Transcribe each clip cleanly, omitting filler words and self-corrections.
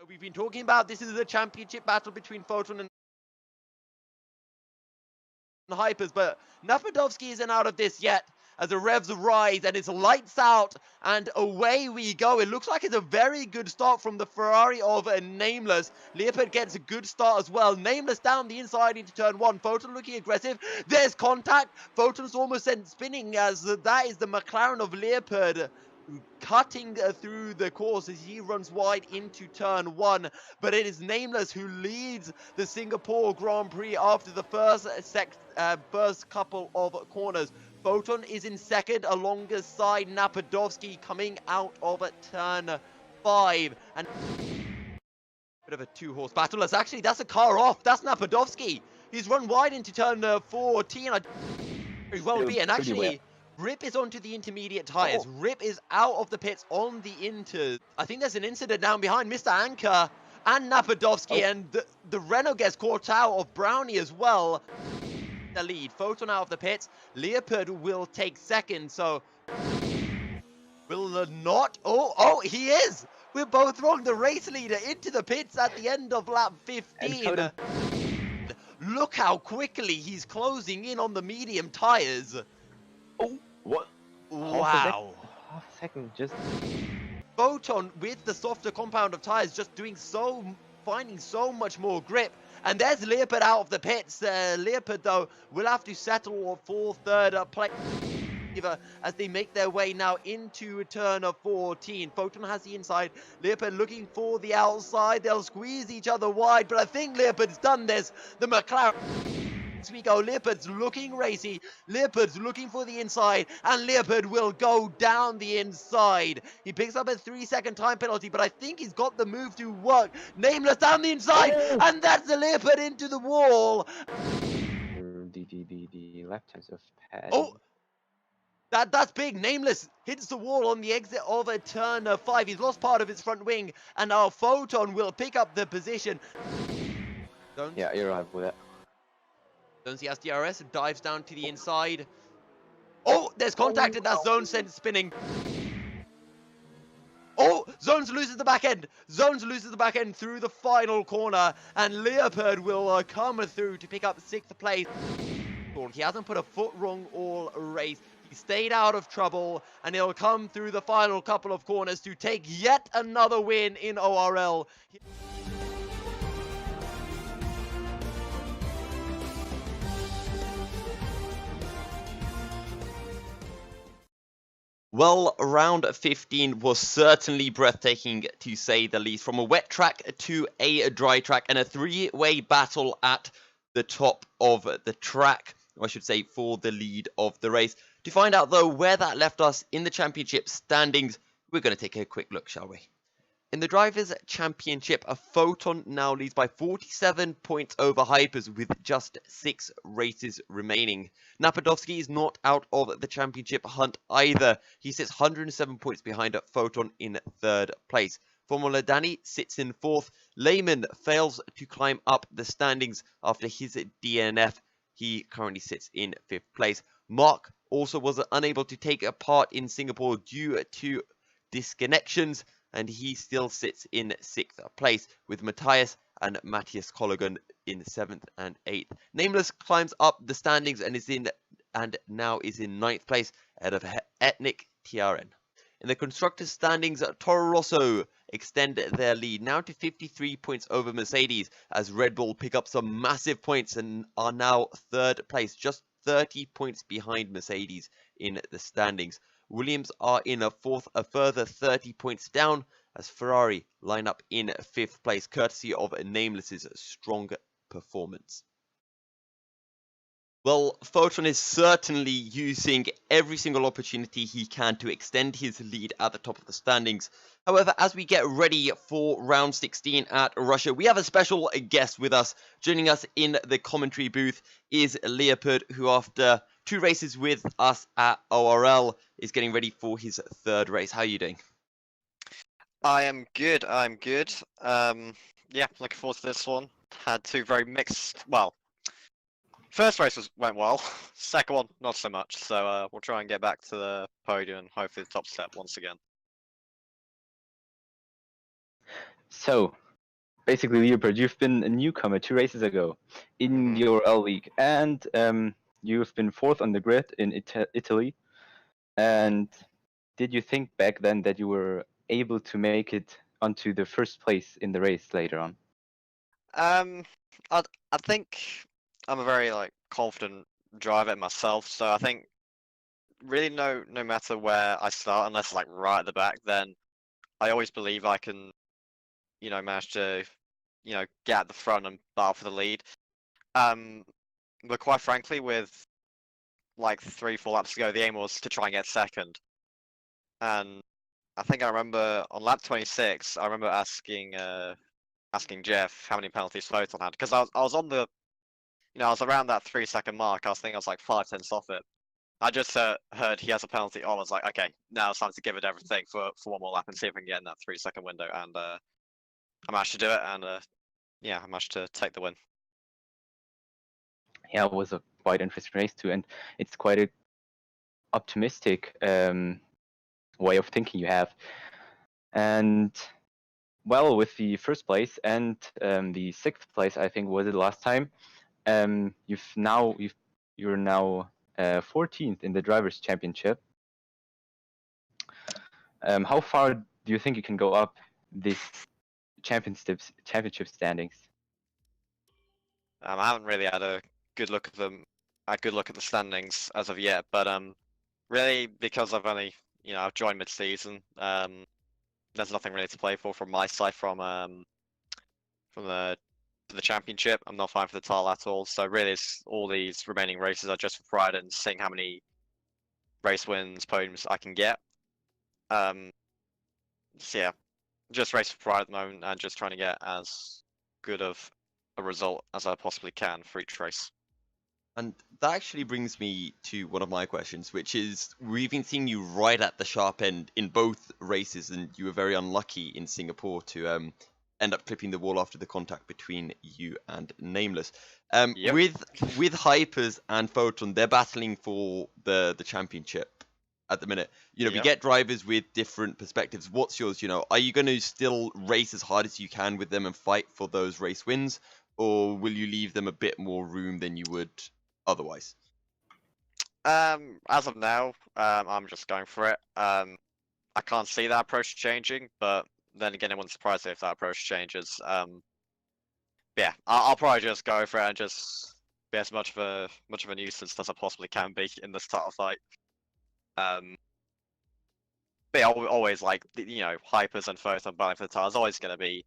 We've been talking about this is a championship battle between Photon and Hypers, but Napadovsky isn't out of this yet as the revs rise and it's lights out and away we go. It looks like it's a very good start from the Ferrari of Nameless. Leopard gets a good start as well. Nameless down the inside into turn one. Photon looking aggressive. There's contact. Photon's almost sent spinning as that is the McLaren of Leopard cutting through the course as he runs wide into turn one, but it is Nameless who leads the Singapore Grand Prix after the first couple of corners. Photon is in second alongside Napadovsky coming out of turn 5, and bit of a two-horse battle. That's a car off. That's Napadovsky. He's run wide into turn 14. Very well be, and actually Rip is onto the intermediate tyres. Oh. Rip is out of the pits on the inter. I think there's an incident down behind Mr. Anchor and Napadovsky, and the Renault gets caught out of Brownie as well. The lead. Photon out of the pits. Leopard will take second, so will not. Oh, he is. We're both wrong. The race leader into the pits at the end of lap 15. Look how quickly he's closing in on the medium tyres. Oh, what? Wow. Half a second, just... Photon with the softer compound of tyres just finding so much more grip. And there's Leopard out of the pits. Leopard, though, will have to settle for third place as they make their way now into turn 14. Photon has the inside. Leopard looking for the outside. They'll squeeze each other wide, but I think Leopard's done this. The McLaren... we go. Leopard's looking racy. Leopard's looking for the inside, and Leopard will go down the inside. He picks up a 3-second time penalty, but I think he's got the move to work. Nameless down the inside, and that's the Leopard into the wall. The left hands of pad. Oh, that's big. Nameless hits the wall on the exit of a turn 5. He's lost part of his front wing, and our Photon will pick up the position. Yeah, you're right with that. Zones has DRS, dives down to the inside. Oh, there's contact, and that Zone sent spinning. Oh, Zones loses the back end. Zones loses the back end through the final corner, and Leopard will come through to pick up 6th place. He hasn't put a foot wrong all race. He stayed out of trouble, and he'll come through the final couple of corners to take yet another win in ORL. Well, round 15 was certainly breathtaking, to say the least. From a wet track to a dry track, and a three-way battle at the top of the track, or I should say, for the lead of the race. To find out, though, where that left us in the championship standings, we're going to take a quick look, shall we? In the Drivers' Championship, a Photon now leads by 47 points over Hypers with just 6 races remaining. Napadovsky is not out of the championship hunt either. He sits 107 points behind Photon in 3rd place. Formula Danny sits in 4th. Lehman fails to climb up the standings after his DNF. He currently sits in 5th place. Mark also was unable to take a part in Singapore due to disconnections, and he still sits in 6th place, with Matthias and Matthias Colligan in 7th and 8th. Nameless climbs up the standings and now is in 9th place ahead of Ethnic TRN. In the constructors' standings, Toro Rosso extend their lead now to 53 points over Mercedes, as Red Bull pick up some massive points and are now 3rd place, just 30 points behind Mercedes in the standings. Williams are in a 4th, a further 30 points down, as Ferrari line up in 5th place, courtesy of Nameless's strong performance. Well, Photon is certainly using every single opportunity he can to extend his lead at the top of the standings. However, as we get ready for round 16 at Russia, we have a special guest with us. Joining us in the commentary booth is Leopard, who after 2 races with us at ORL is getting ready for his 3rd race. How are you doing? I am good. I'm good. Yeah, looking forward to this one. Had 2 very mixed. Well, first race went well. Second one, not so much. So we'll try and get back to the podium and hopefully the top step once again. So, basically, Leopard, you've been a newcomer 2 races ago in the ORL League, and you've been 4th on the grid in Italy. And did you think back then that you were able to make it onto the 1st place in the race later on? I think I'm a very confident driver myself, so I think really no matter where I start, unless like right at the back, then I always believe I can, manage to, get at the front and battle for the lead. But quite frankly, with like 3-4 laps to go, the aim was to try and get second. And I think I remember on lap 26, I remember asking Jeff how many penalties Photon had, because I was on the, I was around that 3-second mark. I think I was like 5/10 off it. I just heard he has a penalty on. I was like, okay, now it's time to give it everything for one more lap and see if I can get in that 3-second window. And I managed to do it, and yeah, I managed to take the win. Yeah, it was a quite interesting race too, and it's quite a optimistic way of thinking you have. And well, with the 1st place and the 6th place, I think was it last time. You're now 14th in the drivers' championship. How far do you think you can go up this championship standings? I haven't really had a good look at the standings as of yet, but really because I've only I've joined mid-season. There's nothing really to play for from my side from the championship. I'm not fighting for the title at all. So really, it's all these remaining races are just for pride and seeing how many race wins, podiums I can get. So yeah, just race for pride at the moment and just trying to get as good of a result as I possibly can for each race. And that actually brings me to one of my questions, which is, we've been seeing you right at the sharp end in both races, and you were very unlucky in Singapore to end up clipping the wall after the contact between you and Nameless. Yep. With Hypers and Photon, they're battling for the championship at the minute. We Yep. get drivers with different perspectives. What's yours? Are you going to still race as hard as you can with them and fight for those race wins, or will you leave them a bit more room than you would otherwise? As of now, I'm just going for it. I can't see that approach changing, but then again, it wouldn't surprise me if that approach changes. Yeah, I'll probably just go for it and just be as much of a nuisance as I possibly can be in this title fight. But yeah, always Hypers and Photon battling for the title is always going to be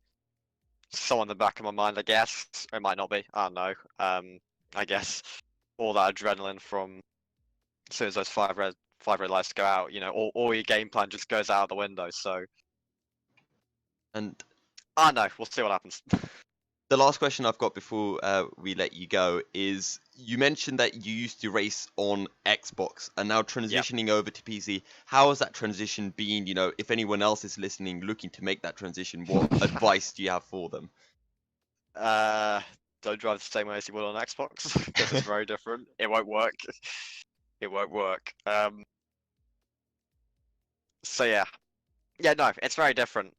so in the back of my mind, I guess. It might not be. I don't know. I guess all that adrenaline from as soon as those five red lights go out, all your game plan just goes out of the window. So, And I know, we'll see what happens. the last question I've got before we let you go is, you mentioned that you used to race on Xbox and now transitioning over to PC. How has that transition been? If anyone else is listening, looking to make that transition, what advice do you have for them? Don't drive the same way as you would on Xbox, because it's very different. It won't work. It won't work. So yeah, no, it's very different.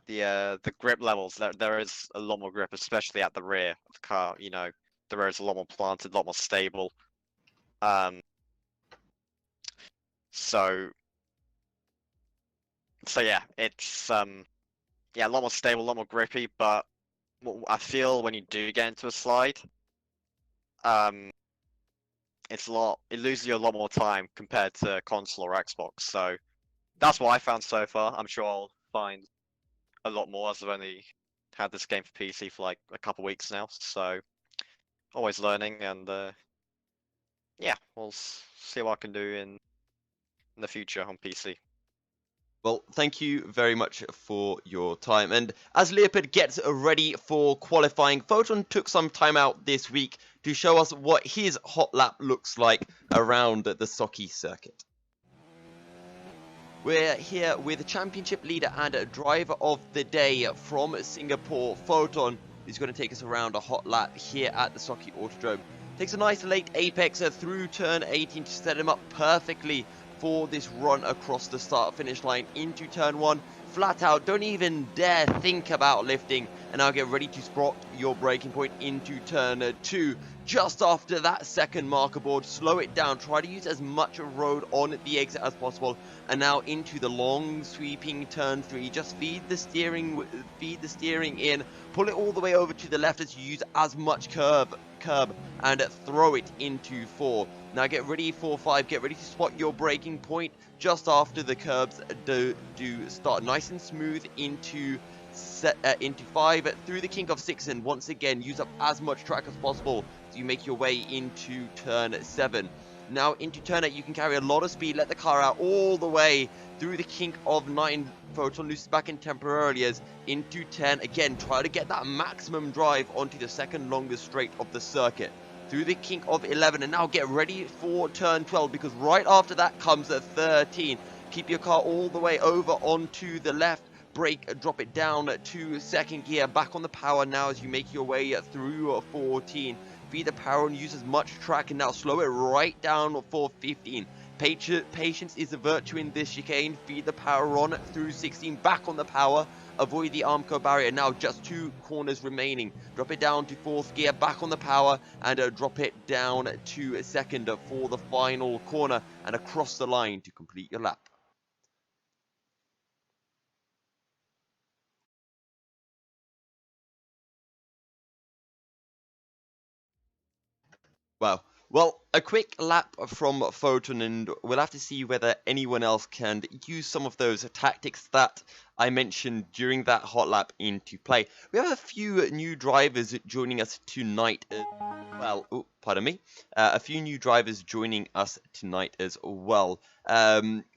The grip levels, there is a lot more grip, especially at the rear of the car. The rear is a lot more planted, a lot more stable. So yeah, it's a lot more stable, a lot more grippy. But I feel when you do get into a slide, it loses you a lot more time compared to console or Xbox. So that's what I found so far. I'm sure I'll find a lot more, as I've only had this game for PC for like a couple weeks now. So always learning, and yeah, we'll see what I can do in the future on PC. Well, thank you very much for your time. And as Leopard gets ready for qualifying, Photon took some time out this week to show us what his hot lap looks like around the Sochi circuit. We're here with championship leader and driver of the day from Singapore, Photon, who's going to take us around a hot lap here at the Sochi Autodrome. Takes a nice late apex through turn 18 to set him up perfectly for this run across the start-finish line into turn 1. flat out. Don't even dare think about lifting. And now get ready to spot your braking point into turn 2. Just after that second marker board, slow it down. Try to use as much road on the exit as possible. And now into the long sweeping turn 3. Just feed the steering in. Pull it all the way over to the left as you use as much curb and throw it into 4. Now get ready for 5. Get ready to spot your braking point just after the curbs do start nice and smooth into 5 through the kink of 6, and once again use up as much track as possible so you make your way into turn 7. Now into turn 8 you can carry a lot of speed, let the car out all the way through the kink of 9. Photon looses back in temporarily as into 10. Again, try to get that maximum drive onto the second longest straight of the circuit. Through the kink of 11, and now get ready for turn 12 because right after that comes a 13. Keep your car all the way over onto the left. Brake, drop it down to second gear, back on the power now as you make your way through 14. Feed the power and use as much track, and now slow it right down for 15. Patience is a virtue in this chicane. Feed the power on through 16, back on the power. Avoid the Armco barrier. Now just 2 corners remaining. Drop it down to 4th gear, back on the power, and drop it down to second for the final corner and across the line to complete your lap. Wow. Well, a quick lap from Photon, and we'll have to see whether anyone else can use some of those tactics that I mentioned during that hot lap into play. We have a few new drivers joining us tonight. A few new drivers joining us tonight as well.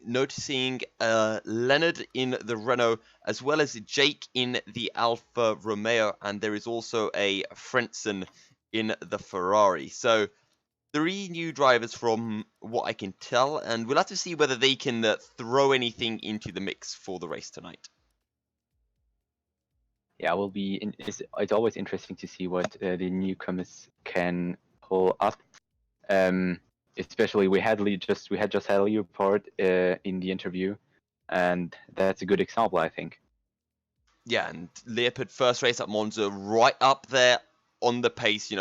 Noticing Leonard in the Renault, as well as Jake in the Alfa Romeo, and there is also a Frentzen in the Ferrari. So 3 new drivers from what I can tell, and we'll have to see whether they can throw anything into the mix for the race tonight. Yeah, it's always interesting to see what the newcomers can pull up. Especially we had just had Leopard in the interview, and that's a good example, I think. Yeah, and Leopard first race at Monza, right up there on the pace,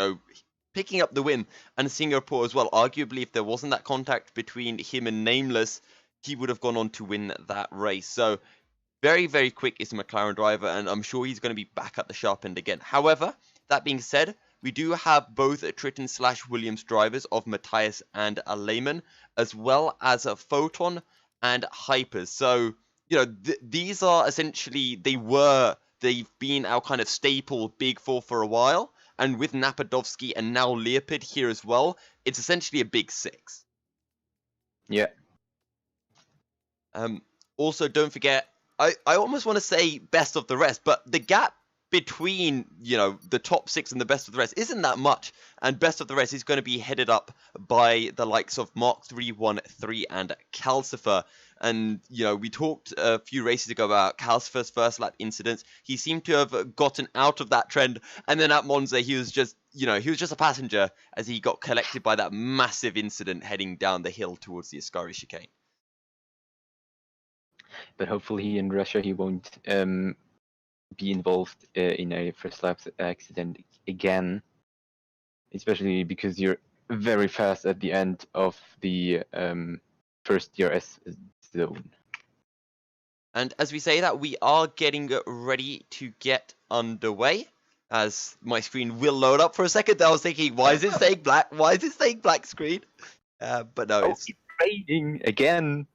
picking up the win, and Singapore as well. Arguably, if there wasn't that contact between him and Nameless, he would have gone on to win that race. So very, very quick is a McLaren driver, and I'm sure he's going to be back at the sharp end again. However, that being said, we do have both Triton/Williams drivers of Matthias and Lehman, as well as a Photon and Hypers. So, these are essentially, they've been our kind of staple Big Four for a while. And with Napadovsky and now Leopard here as well, it's essentially a big 6. Yeah. Also, don't forget, I almost want to say best of the rest, but the gap between, the top 6 and the best of the rest isn't that much. And best of the rest is going to be headed up by the likes of Mark 313 and Calcifer. And, we talked a few races ago about Calcifer's first lap incidents. He seemed to have gotten out of that trend. And then at Monza, he was just, a passenger as he got collected by that massive incident heading down the hill towards the Ascari chicane. But hopefully in Russia, he won't be involved in a first lap accident again. Especially because you're very fast at the end of the first DRS zone. And as we say that, we are getting ready to get underway. As my screen will load up for a second, I was thinking, why is it saying black? Why is it saying black screen? But no, it's raining again.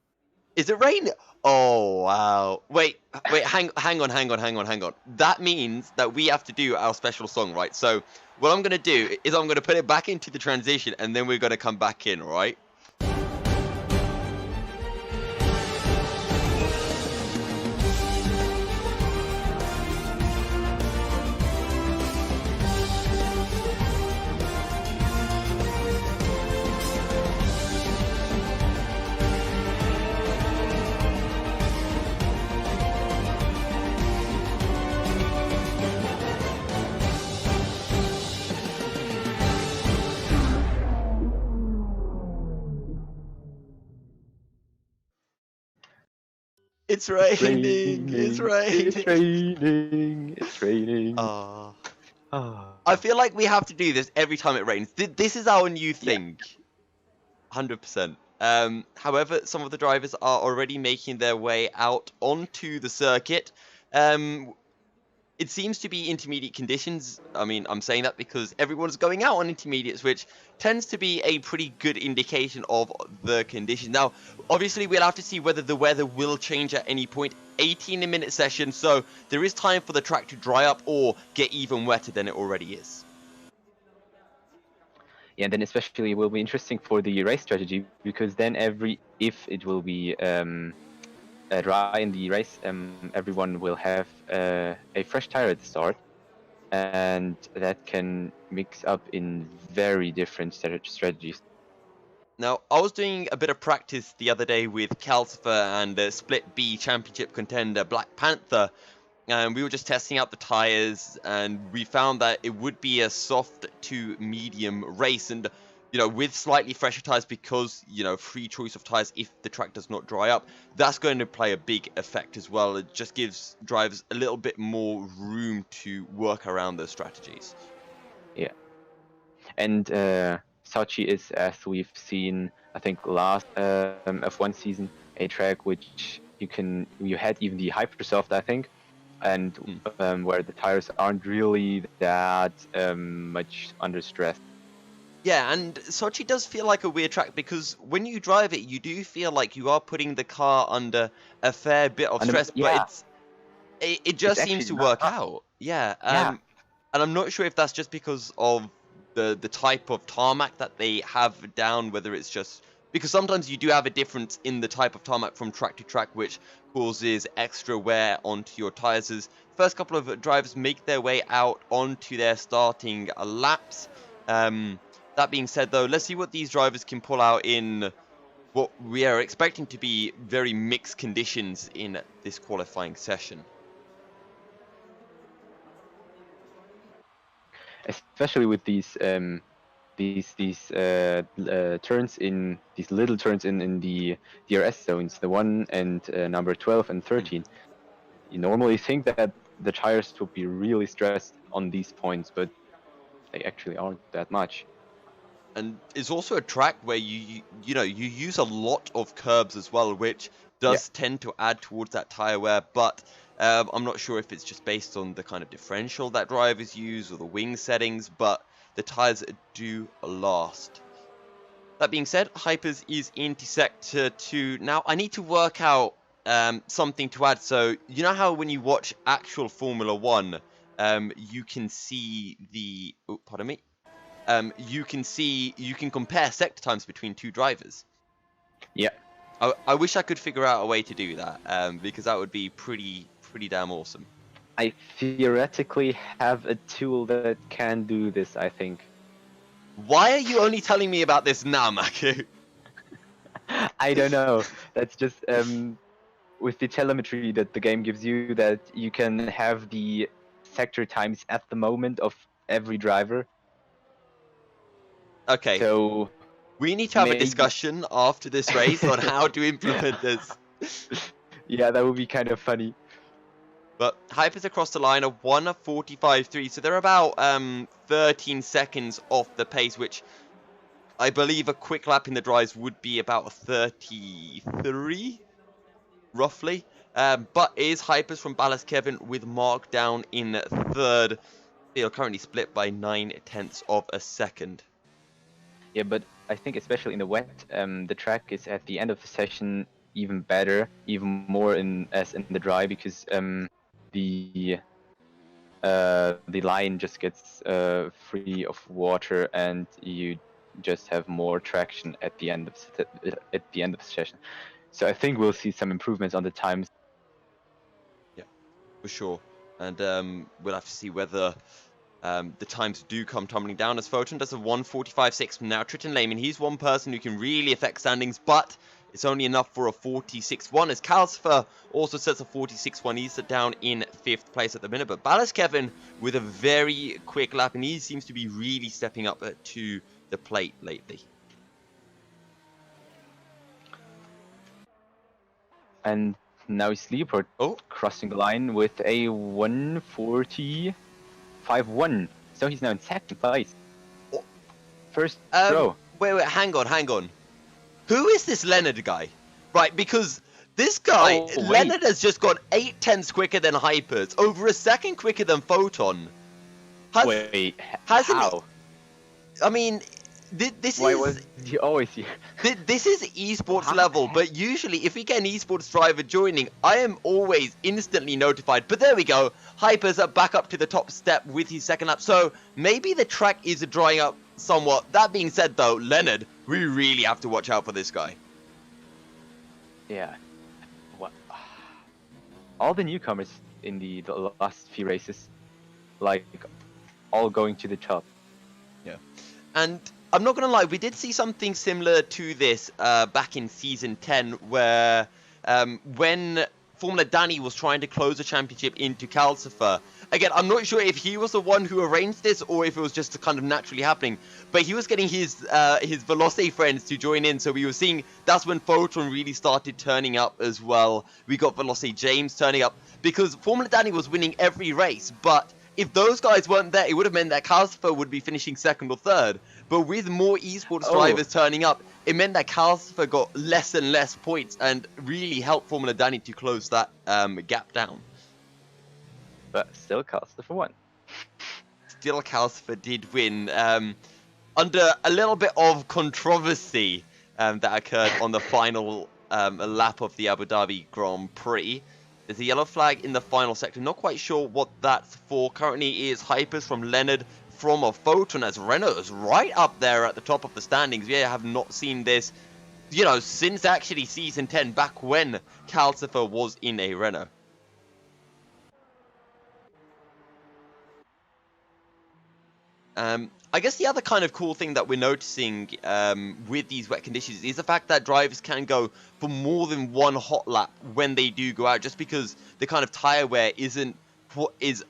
Is it raining? Oh wow! Wait, hang on. That means that we have to do our special song, right? So what I'm gonna do is I'm gonna put it back into the transition, and then we're gonna come back in, right? It's It's raining. It's raining. It's raining. It's raining. Ah. Ah. I feel like we have to do this every time it rains. This is our new thing. 100%. However, some of the drivers are already making their way out onto the circuit. It seems to be intermediate conditions. I mean, I'm saying that because everyone's going out on intermediates, which tends to be a pretty good indication of the condition. Now, obviously, we'll have to see whether the weather will change at any point. 18-minute session, so there is time for the track to dry up or get even wetter than it already is. Yeah, and then especially it will be interesting for the race strategy, because then if it will be dry in the race, everyone will have a fresh tire at the start, and that can mix up in very different strategies. Now, I was doing a bit of practice the other day with Calcifer and Split B Championship contender Black Panther, and we were just testing out the tires, and we found that it would be a soft to medium race, and with slightly fresher tires, because free choice of tires if the track does not dry up, that's going to play a big effect as well. It just gives drivers a little bit more room to work around those strategies. Yeah, and Sochi is, as we've seen, I think last F1 season, a track which you had even the Hypersoft, I think, and where the tires aren't really that much under stress. Yeah, and Sochi does feel like a weird track, because when you drive it, you do feel like you are putting the car under a fair bit of stress, but it just seems to work out. Yeah, and I'm not sure if that's just because of the type of tarmac that they have down, whether it's just because sometimes you do have a difference in the type of tarmac from track to track, which causes extra wear onto your tires. As first couple of drivers make their way out onto their starting laps. That being said, though, let's see what these drivers can pull out in what we are expecting to be very mixed conditions in this qualifying session. Especially with these turns in these little turns in the DRS zones, the 1 and number 12 and 13. You normally think that the tires would be really stressed on these points, but they actually aren't that much. And it's also a track where you use a lot of curbs as well, which does tend to add towards that tire wear. But I'm not sure if it's just based on the kind of differential that drivers use or the wing settings, but the tires do last. That being said, Hypers is into Sector 2. Now, I need to work out something to add. So, you know how when you watch actual Formula 1, you can see the... Oh, pardon me. You can compare sector times between two drivers. Yeah. I wish I could figure out a way to do that, because that would be pretty damn awesome. I theoretically have a tool that can do this, I think. Why are you only telling me about this now, Maku? I don't know. That's just with the telemetry that the game gives you, that you can have the sector times at the moment of every driver. Okay. So we need to have a discussion after this race on how to implement this. Yeah, that would be kind of funny. But Hypers across the line are 1:45.3, so they're about 13 seconds off the pace, which I believe a quick lap in the dries would be about 33, roughly. But is Hypers from Ballast Kevin with Mark down in third. They are currently split by 0.9 of a second. Yeah, but I think especially in the wet, the track is at the end of the session even better, even more as in the dry, because the line just gets free of water, and you just have more traction at the end of the session. So I think we'll see some improvements on the times. Yeah, for sure. And we'll have to see whether the times do come tumbling down, as Photon does a 1:45.6 from now. Triton Lehman, he's one person who can really affect standings, but it's only enough for a 46.1, as Calcifer also sets a 46.1. He's down in 5th place at the minute, but Ballast Kevin with a very quick lap, and he seems to be really stepping up to the plate lately. And now Sleeport Oh. crossing the line with a 1:45.1. So he's now in second place. Oh. First row. Wait, hang on. Who is this Leonard guy? Right, because this guy, Oh, wait. Leonard has just gone 8/10 quicker than Hypers, over a second quicker than Photon. Wait, hasn't how? I mean, this Why is... was he always here? This is esports level, but usually if we get an esports driver joining, I am always instantly notified. But there we go. Hypers are back up to the top step with his second lap. So maybe the track is drying up somewhat. That being said, though, Leonard, we really have to watch out for this guy. Yeah. What? All the newcomers in the last few races, like, all going to the top. Yeah. And I'm not going to lie, we did see something similar to this back in Season 10, where when Formula Danny was trying to close the championship into Calcifer. Again, I'm not sure if he was the one who arranged this or if it was just kind of naturally happening, but he was getting his Velocity friends to join in, so we were seeing that's when Photon really started turning up as well. We got Velocity James turning up, because Formula Danny was winning every race, but if those guys weren't there, it would have meant that Calcifer would be finishing second or third. But with more esports drivers turning up, it meant that Calcifer got less and less points and really helped Formula Danny to close that gap down. But still, Calcifer won. Still, Calcifer did win under a little bit of controversy that occurred on the final lap of the Abu Dhabi Grand Prix. There's a yellow flag in the final sector. Not quite sure what that's for. Currently is Hypers from Leonard from a Photon, as Renault is right up there at the top of the standings. We have not seen this, since actually Season 10, back when Calcifer was in a Renault. I guess the other kind of cool thing that we're noticing with these wet conditions is the fact that drivers can go for more than one hot lap when they do go out, just because the kind of tyre wear is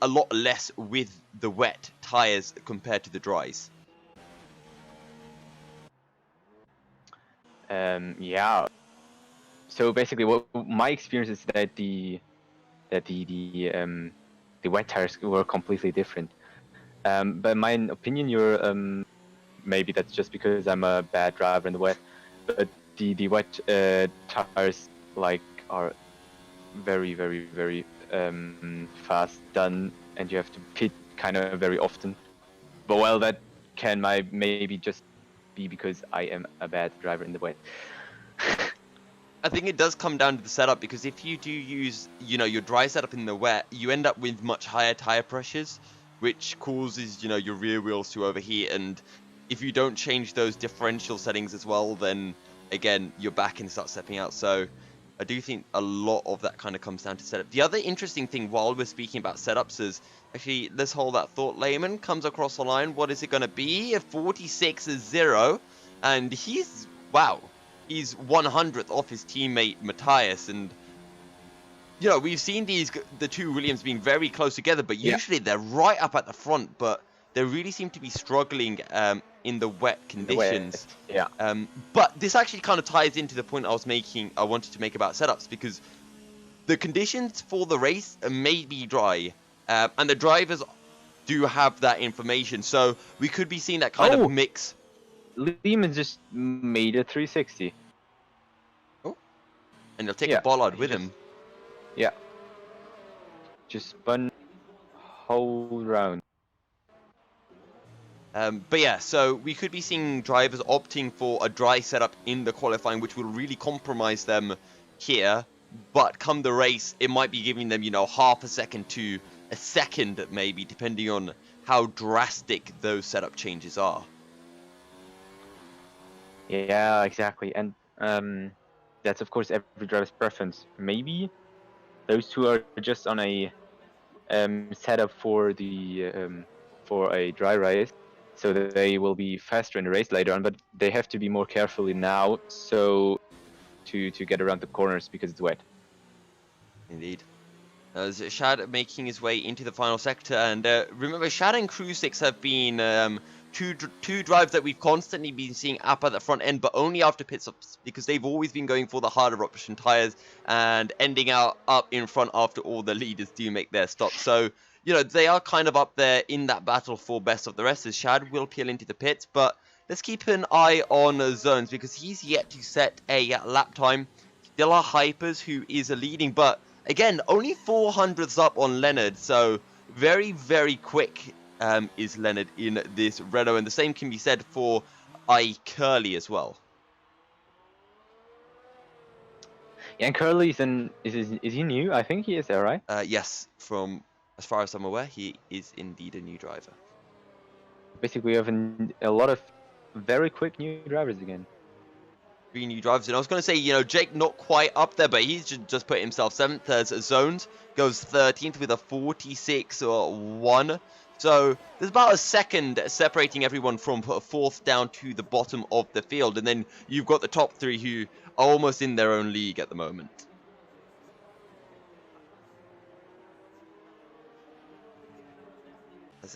a lot less with the wet tyres compared to the dries. Yeah. So basically, what my experience is that the wet tires were completely different. But in my opinion, maybe that's just because I'm a bad driver in the wet. But the wet tires are very, very, very fast done, and you have to pit kind of very often. But well, that can maybe just be because I am a bad driver in the wet. I think it does come down to the setup, because if you do use your dry setup in the wet, you end up with much higher tire pressures, which causes your rear wheels to overheat, and if you don't change those differential settings as well, then again your back end starts stepping out. So I do think a lot of that kind of comes down to setup. The other interesting thing while we're speaking about setups is actually, let's hold that thought. Lehman comes across the line. What is it going to be? A 46-0, and he's 100th off his teammate Matthias, and we've seen the two Williams being very close together, but usually they're right up at the front, but they really seem to be struggling in the wet conditions. But this actually kind of ties into the point I wanted to make about setups, because the conditions for the race may be dry, and the drivers do have that information, so we could be seeing that kind of mix. Lehman just made a 360. Oh, and he'll take a bollard with him. Yeah. Just spun whole round. But yeah, so we could be seeing drivers opting for a dry setup in the qualifying, which will really compromise them here. But come the race, it might be giving them, half a second to a second, maybe, depending on how drastic those setup changes are. Yeah, exactly. And that's, of course, every driver's preference. Maybe those two are just on a setup for a dry race, so that they will be faster in the race later on. But they have to be more carefully now, so to get around the corners, because it's wet. Indeed. As Shad making his way into the final sector, and remember, Shad and Crucix have been two drives that we've constantly been seeing up at the front end, but only after pit stops, because they've always been going for the harder option tires and ending up in front after all the leaders do make their stops. So, you know, they are kind of up there in that battle for best of the rest, as Shad will peel into the pits, but let's keep an eye on Zones, because he's yet to set a lap time. Still are Hypers who is leading, but again, only 400s up on Leonard, so very, very quick is Leonard in this Renault, and the same can be said for Curly as well. Yeah, and Curly is he new? I think he is there, right? Yes, from as far as I'm aware, he is indeed a new driver. Basically, we have a lot of very quick new drivers again. 3 new drivers, and I was going to say, you know, Jake not quite up there, but he's just put himself 7th as Zones, goes 13th with a 46-1. So there's about a second separating everyone from 4th down to the bottom of the field, and then you've got the top 3 who are almost in their own league at the moment.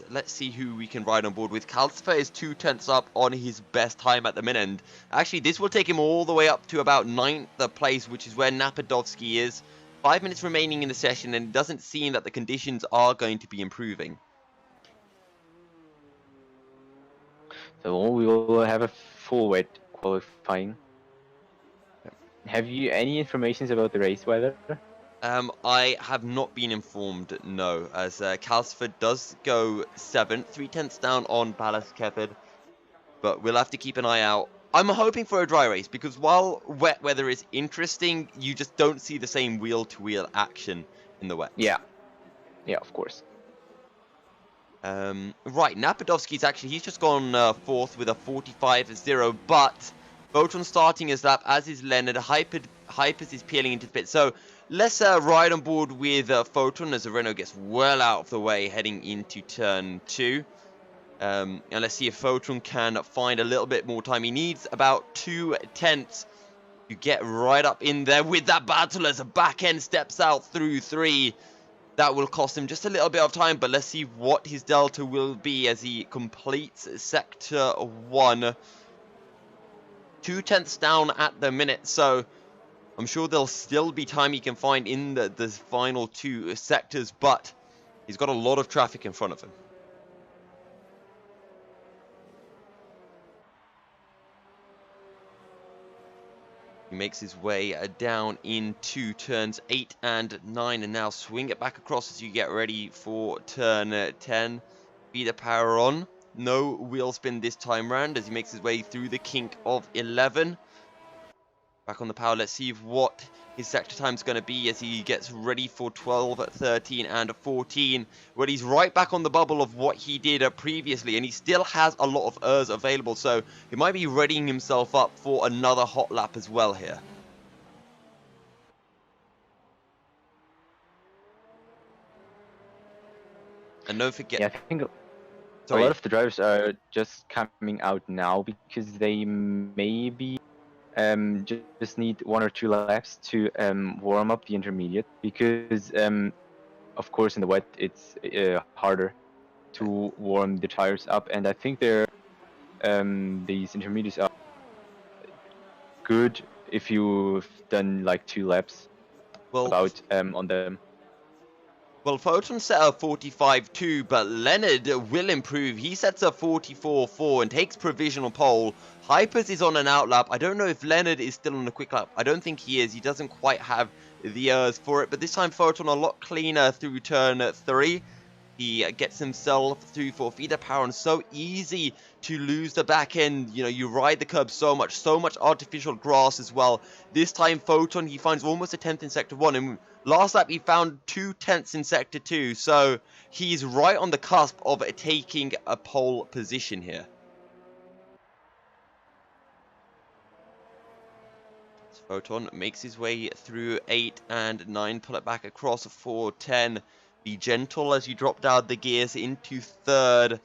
Let's see who we can ride on board with. Calcifer is 2 tenths up on his best time at the minute, and actually this will take him all the way up to about 9th place, which is where Napadovsky is. 5 minutes remaining in the session, and it doesn't seem that the conditions are going to be improving. So we will have a full weight qualifying. Have you any information about the race weather? I have not been informed, no, as Calcifer does go 7th, 3 tenths down on Ballast Kepid, but we'll have to keep an eye out. I'm hoping for a dry race, because while wet weather is interesting, you just don't see the same wheel-to-wheel action in the wet. Yeah, of course. Right, Napadovsky's actually, he's just gone 4th with a 45-0, but Photon starting his lap, as is Leonard. Hypers is peeling into the pit. So let's ride on board with Photon as the Renault gets well out of the way heading into turn 2. And let's see if Photon can find a little bit more time. He needs about 2 tenths to get right up in there with that battle as a back end steps out through 3. That will cost him just a little bit of time, but let's see what his delta will be as he completes Sector 1. 2 tenths down at the minute, so I'm sure there'll still be time he can find in the final 2 sectors, but he's got a lot of traffic in front of him. He makes his way down into turns 8 and 9, and now swing it back across as you get ready for turn 10. Feeder power on. No wheel spin this time round as he makes his way through the kink of 11. Back on the power, let's see what his sector time is going to be as he gets ready for 12, 13 and 14. Well, he's right back on the bubble of what he did previously, and he still has a lot of ERS available, so he might be readying himself up for another hot lap as well here. And don't forget... Yeah, I think a lot of the drivers are just coming out now because they maybe just need 1 or 2 laps to warm up the intermediate, because of course in the wet it's harder to warm the tires up, and I think they're these intermediates are good if you've done like 2 laps on them. Well, Photon set a 45.2, but Leonard will improve. He sets a 44.4 and takes provisional pole. Hypers is on an outlap. I don't know if Leonard is still on a quick lap. I don't think he is. He doesn't quite have the ERS for it, but this time Photon a lot cleaner through turn 3. He gets himself through for feeder power, and so easy to lose the back end. You know, you ride the curb so much artificial grass as well. This time Photon, he finds almost a 10th in Sector 1, and last lap he found 2 tenths in Sector 2, so he's right on the cusp of taking a pole position here. Photon makes his way through 8 and 9, pull it back across for 10. Be gentle as you drop down the gears into 3rd.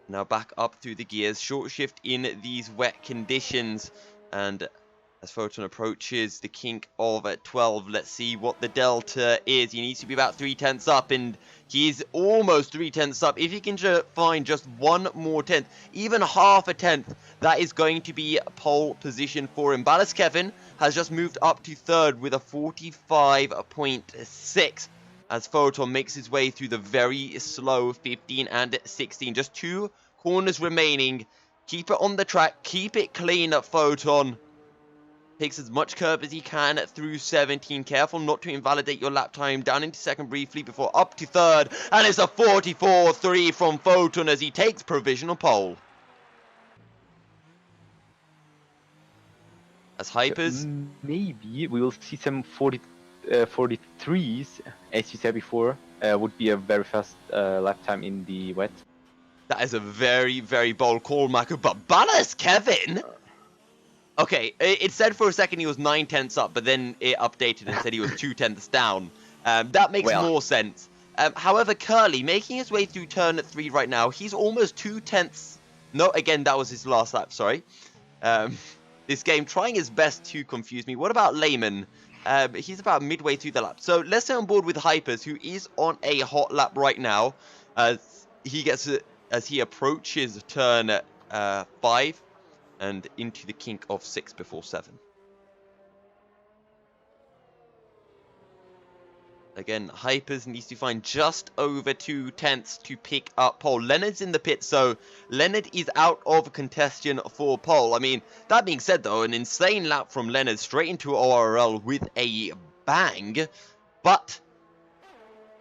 Now back up through the gears. Short shift in these wet conditions. And As Photon approaches the kink of 12, let's see what the delta is. He needs to be about 3/10 up, and he's almost 3/10 up. If he can find just one more tenth, even half a tenth, that is going to be pole position for him. Ballast Kevin has just moved up to third with a 45.6 as Photon makes his way through the very slow 15 and 16. Just 2 corners remaining. Keep it on the track. Keep it clean at Photon. Takes as much curb as he can through 17. Careful not to invalidate your lap time. Down into second briefly before up to third. And it's a 44.3 from Photon as he takes provisional pole. As Hypers... Maybe we will see some 43s, as you said before. Would be a very fast lap time in the wet. That is a very, very bold call, Mako. But Ballast Kevin... Okay, it said for a second he was 9/10 up, but then it updated and said he was 2/10 down. That makes more sense. However, Curly, making his way through turn 3 right now, he's almost 2/10. No, again, that was his last lap, sorry. This game trying his best to confuse me. What about Layman? He's about midway through the lap. So let's stay on board with Hypers, who is on a hot lap right now. As he approaches turn 5. And into the kink of 6 before 7. Again, Hypers needs to find just over 2/10 to pick up pole. Leonard's in the pit, so Leonard is out of contention for pole. I mean, that being said, though, an insane lap from Leonard straight into ORL with a bang. But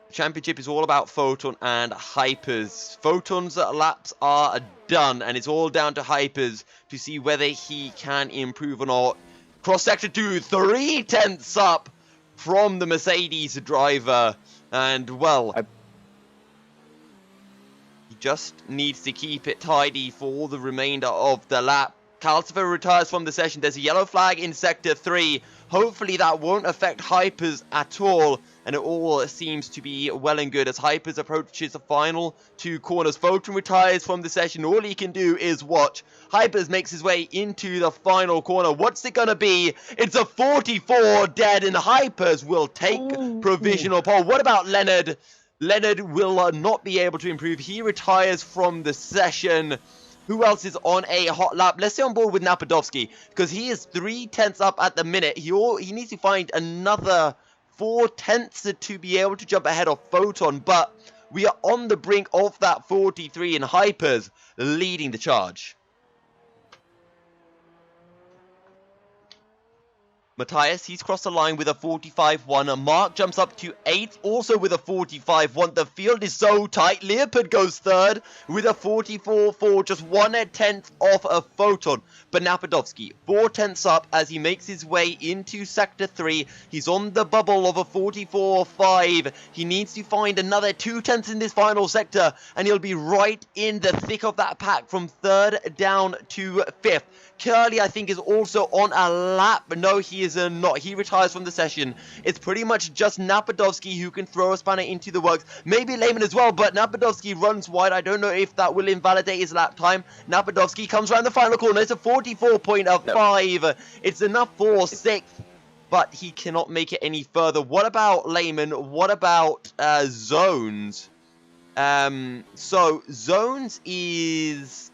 the championship is all about Photon and Hypers. Photon's laps are done, and it's all down to Hypers to see whether he can improve or not. Cross sector 2, 3/10 up from the Mercedes driver, and well, he just needs to keep it tidy for the remainder of the lap. Calcifer retires from the session. There's a yellow flag in sector 3. Hopefully that won't affect Hypers at all, and it all seems to be well and good as Hypers approaches the final 2 corners. Photon retires from the session. All he can do is watch. Hypers makes his way into the final corner. What's it gonna be? It's a 44 dead, and Hypers will take provisional pole. What about Leonard? Leonard will not be able to improve. He retires from the session. Who else is on a hot lap? Let's stay on board with Napadovsky, because he is 3/10 up at the minute. He needs to find another 4/10 to be able to jump ahead of Photon, but we are on the brink of that 43, and Hypers leading the charge. Matthias, he's crossed the line with a 45.1. Mark jumps up to 8th, also with a 45.1. The field is so tight. Leopard goes 3rd with a 44.4, just 1/10 off a Photon. But Napadovsky, 4/10 up as he makes his way into Sector 3. He's on the bubble of a 44.5. He needs to find another 2/10 in this final sector, and he'll be right in the thick of that pack from 3rd down to 5th. Curly, I think, is also on a lap, but no, he is not. He retires from the session. It's pretty much just Napadovsky who can throw a spanner into the works. Maybe Lehman as well, but Napadovsky runs wide. I don't know if that will invalidate his lap time. Napadovsky comes around the final corner. It's a 44.5. No. It's enough for 6th, but he cannot make it any further. What about Lehman? What about Zones? So, Zones is...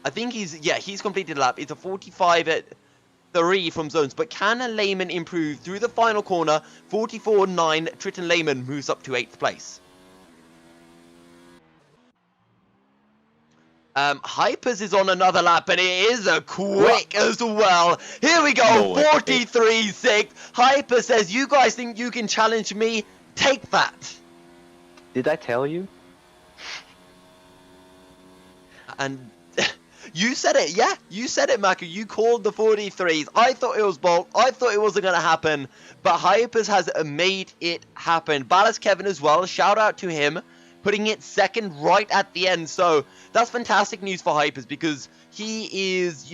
I think he's completed a lap. It's a 45.3 from Zones. But can a Lehman improve through the final corner? 44.9. Triton Lehman moves up to 8th place. Hypers is on another lap, and it is a quick as well. Here we go, 43.6. Hyper says, you guys think you can challenge me? Take that. Did I tell you? And... you said it, yeah. You said it, Mako. You called the 43s. I thought it was bold. I thought it wasn't going to happen. But Hypers has made it happen. Ballast Kevin as well. Shout out to him. Putting it 2nd right at the end. So that's fantastic news for Hypers because he is,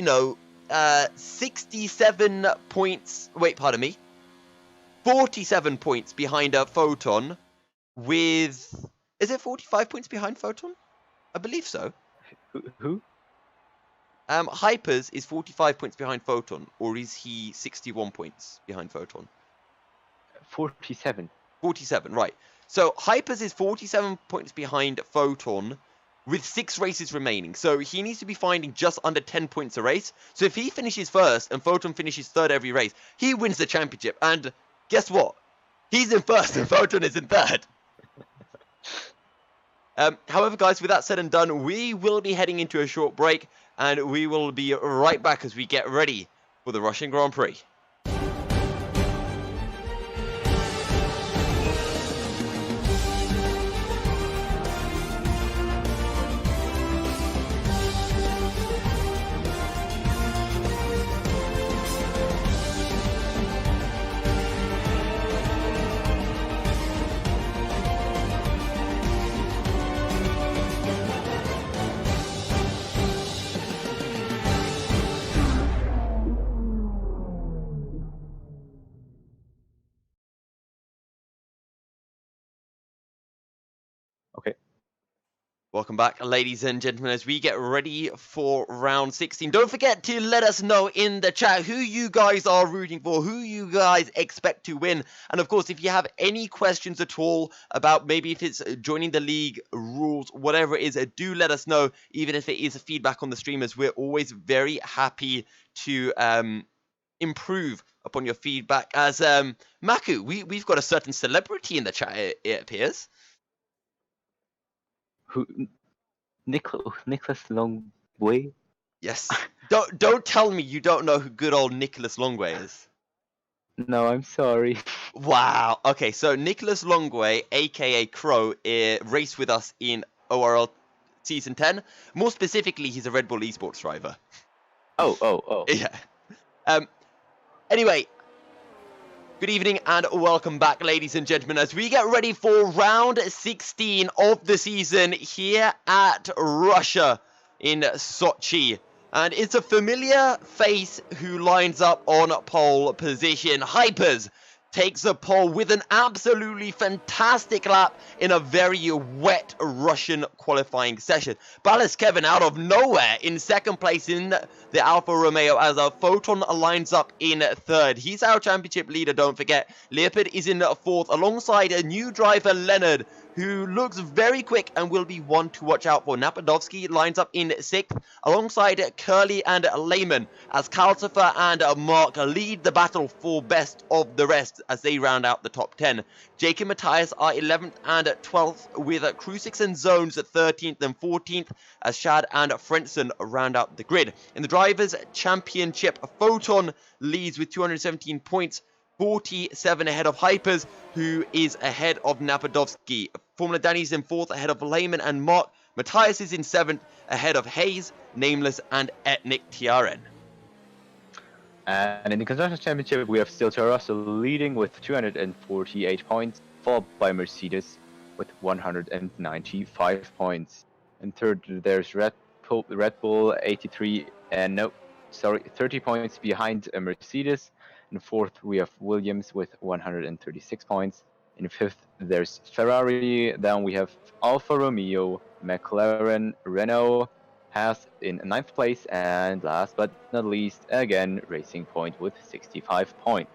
67 points. Wait, pardon me. 47 points behind a Photon with... Is it 45 points behind Photon? I believe so. Who? Hypers is 45 points behind Photon, or is he 61 points behind Photon? 47. 47, right. So Hypers is 47 points behind Photon with 6 races remaining. So he needs to be finding just under 10 points a race. So if he finishes first and Photon finishes third every race, he wins the championship. And guess what? He's in first and Photon is in third. However, guys, with that said and done, we will be heading into a short break, and we will be right back as we get ready for the Russian Grand Prix. Okay. Welcome back, ladies and gentlemen, as we get ready for round 16. Don't forget to let us know in the chat who you guys are rooting for, who you guys expect to win. And of course, if you have any questions at all about maybe if it's joining the league, rules, whatever it is, do let us know, even if it is feedback on the stream, as we're always very happy to improve upon your feedback. As Maku, we've got a certain celebrity in the chat, it appears. Who? Nicholas Longway? Yes. Don't tell me you don't know who good old Nicholas Longway is. No, I'm sorry. Wow. Okay, so Nicholas Longway, aka Crow, raced with us in ORL Season 10. More specifically, he's a Red Bull esports driver. Oh. Yeah. Anyway, good evening and welcome back, ladies and gentlemen, as we get ready for round 16 of the season here at Russia in Sochi. And it's a familiar face who lines up on pole position. Hypers takes the pole with an absolutely fantastic lap in a very wet Russian qualifying session. Ballas Kevin out of nowhere in second place in the Alfa Romeo as a Photon lines up in third. He's our championship leader, don't forget. Leopard is in fourth alongside a new driver, Leonard, who looks very quick and will be one to watch out for. Napadovsky lines up in sixth alongside Curly and Lehman as Kalsifer and Mark lead the battle for best of the rest as they round out the top 10. Jake and Matthias are 11th and 12th with Krusix and Zones at 13th and 14th as Shad and Frenson round out the grid. In the Drivers' Championship, Photon leads with 217 points, 47 ahead of Hypers, who is ahead of Napadovsky. Formula Danny's in 4th ahead of Lehman and Mark. Matthias is in 7th ahead of Hayes, Nameless and Ethnic TRN. And in the Constructors' Championship, we have still Russell leading with 248 points, followed by Mercedes with 195 points. And third, there's Red Bull 83, 30 points behind Mercedes. In fourth, we have Williams with 136 points. In fifth, there's Ferrari. Then we have Alfa Romeo, McLaren, Renault, Haas in ninth place. And last but not least, again, Racing Point with 65 points.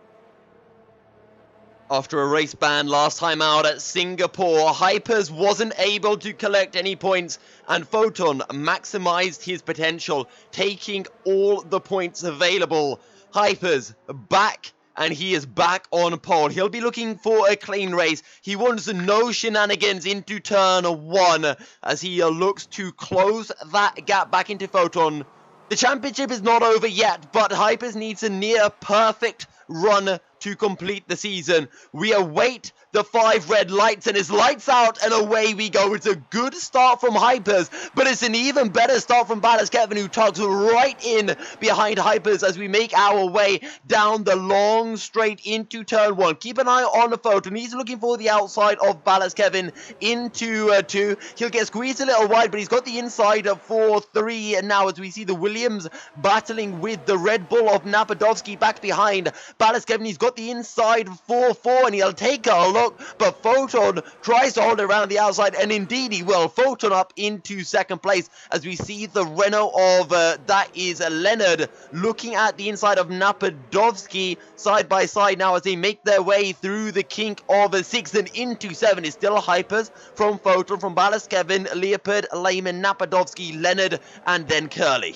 After a race ban last time out at Singapore, Hypers wasn't able to collect any points, and Photon maximized his potential, taking all the points available. Hypers back, and he is back on pole. He'll be looking for a clean race. He wants no shenanigans into turn 1 as he looks to close that gap back into Photon. The championship is not over yet, but Hypers needs a near perfect run to complete the season. We await the 5 red lights, and it's lights out and away we go. It's a good start from Hypers, but it's an even better start from Ballas Kevin, who tugs right in behind Hypers as we make our way down the long straight into turn 1. Keep an eye on the Photon. He's looking for the outside of Ballas Kevin into 2. He'll get squeezed a little wide, but he's got the inside for 3. And now as we see the Williams battling with the Red Bull of Napadovsky back behind Ballas Kevin, he's got got the inside 4-4, and he'll take a look, but Photon tries to hold it around the outside, and indeed he will. Photon up into second place as we see the Renault of, that is Leonard, looking at the inside of Napadovsky, side by side now as they make their way through the kink of 6 and into 7. It's still Hypers from Photon, from Ballast Kevin, Leopard, Lehman, Napadovsky, Leonard, and then Curly.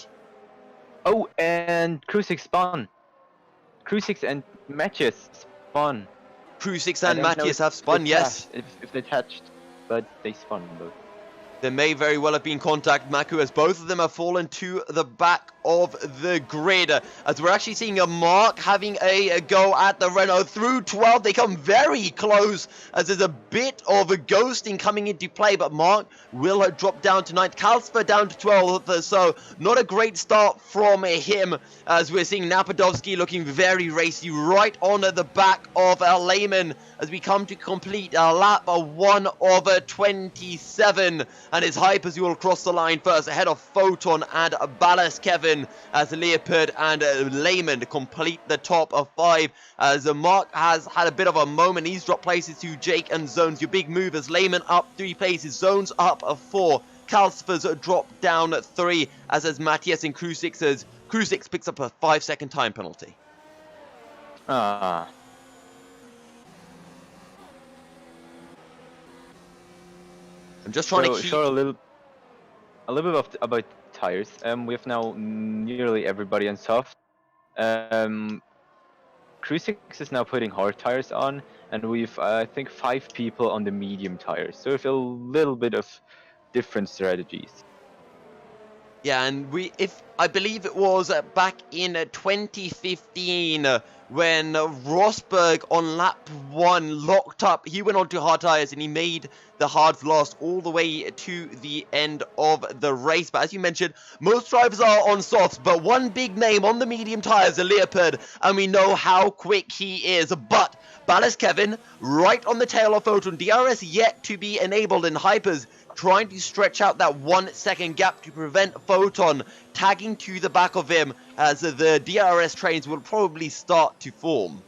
Oh, and Crucix spun. Crucix and Matches spun. Crucix and Matthias have spun, yes. If they touched, but they spun both. There may very well have been contact, Maku, as both of them have fallen to the back of the grid. As we're actually seeing a Mark having a go at the Renault through 12. They come very close as there's a bit of a ghosting coming into play, but Mark will drop down to 9th. Kalsper down to 12th, so not a great start from him, as we're seeing Napadovsky looking very racy right on the back of Lehman as we come to complete a lap 1 of 27. And it's Hypers who will cross the line first, ahead of Photon and Ballast Kevin, as Leopard and Lehman complete the top of 5. As Mark has had a bit of a moment, he's dropped places to Jake and Zones. Your big move as Lehman up 3 places, Zones up 4. Calsfers drop down 3, as has Matthias and Crucix. Crucix picks up a 5-second time penalty. Ah. I'm just trying to keep... Sure, a little bit about tires. We have now nearly everybody on soft. Crucix is now putting hard tires on, and we've I think 5 people on the medium tires. So we have a little bit of different strategies. Yeah, and I believe it was back in 2015 when Rosberg on lap 1 locked up. He went on to hard tires and he made the hards last all the way to the end of the race. But as you mentioned, most drivers are on softs, but one big name on the medium tires, a Leopard, and we know how quick he is. But Ballast Kevin right on the tail of Photon, DRS yet to be enabled, in Hypers trying to stretch out that 1 second gap to prevent Photon tagging to the back of him, as the DRS trains will probably start to form.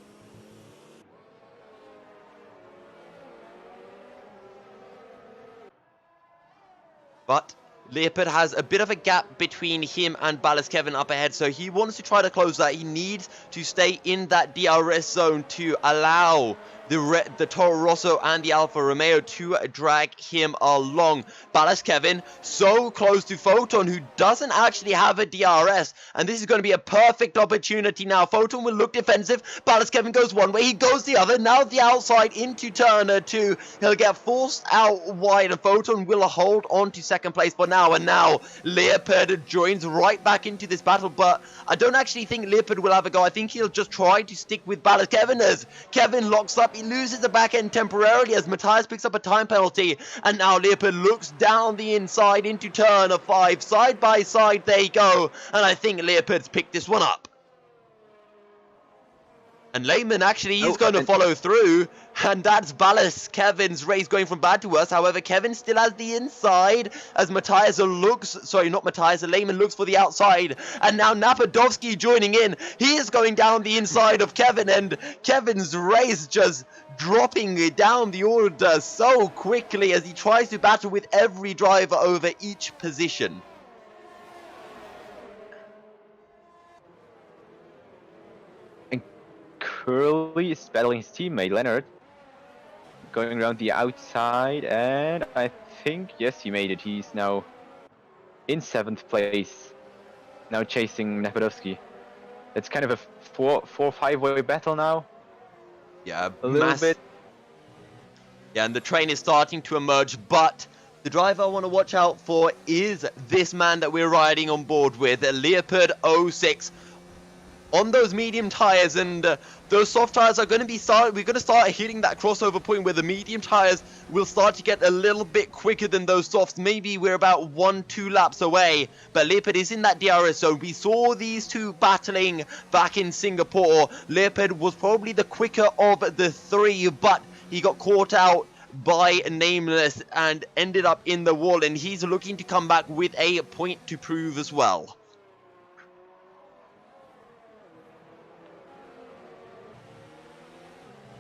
But Leopard has a bit of a gap between him and Ballast Kevin up ahead, so he wants to try to close that. He needs to stay in that DRS zone to allow the Toro Rosso and the Alfa Romeo to drag him along. Ballast Kevin so close to Photon, who doesn't actually have a DRS, and this is going to be a perfect opportunity now. Photon will look defensive. Ballast Kevin goes one way, he goes the other. Now the outside into turn 2. He'll get forced out wide, and Photon will hold on to second place for now. And now Leopard joins right back into this battle, but I don't actually think Leopard will have a go. I think he'll just try to stick with Ballast Kevin as Kevin locks up. He loses the back end temporarily as Matthias picks up a time penalty, and now Leopard looks down the inside into turn 5. Side by side they go, and I think Leopard's picked this one up. And Lehman actually is going to follow through, and that's Ballast Kevin's race going from bad to worse. However, Kevin still has the inside as Matthias looks, sorry, not Matthias, Lehman looks for the outside. And now Napadovsky joining in. He is going down the inside of Kevin, and Kevin's race just dropping down the order so quickly as he tries to battle with every driver over each position. Curly is battling his teammate Leonard, going around the outside, and I think, yes, he made it. He's now in 7th place, now chasing Napadovsky. It's kind of a 4-5 way battle now. Yeah, a little bit. Yeah, and the train is starting to emerge, but the driver I want to watch out for is this man that we're riding on board with, Leopard 06. On those medium tires, and those soft tires are going to be we're going to start hitting that crossover point where the medium tires will start to get a little bit quicker than those softs. Maybe we're about 1-2 laps away, but Leopard is in that DRS zone. We saw these two battling back in Singapore. Leopard was probably the quicker of the 3, but he got caught out by Nameless and ended up in the wall, and he's looking to come back with a point to prove as well.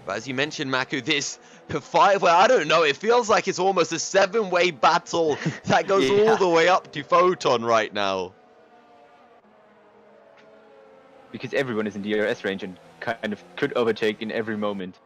But as you mentioned, Maku, this fight, well, I don't know, it feels like it's almost a 7-way battle that goes Yeah. all the way up to Photon right now. Because everyone is in DRS range and kind of could overtake in every moment.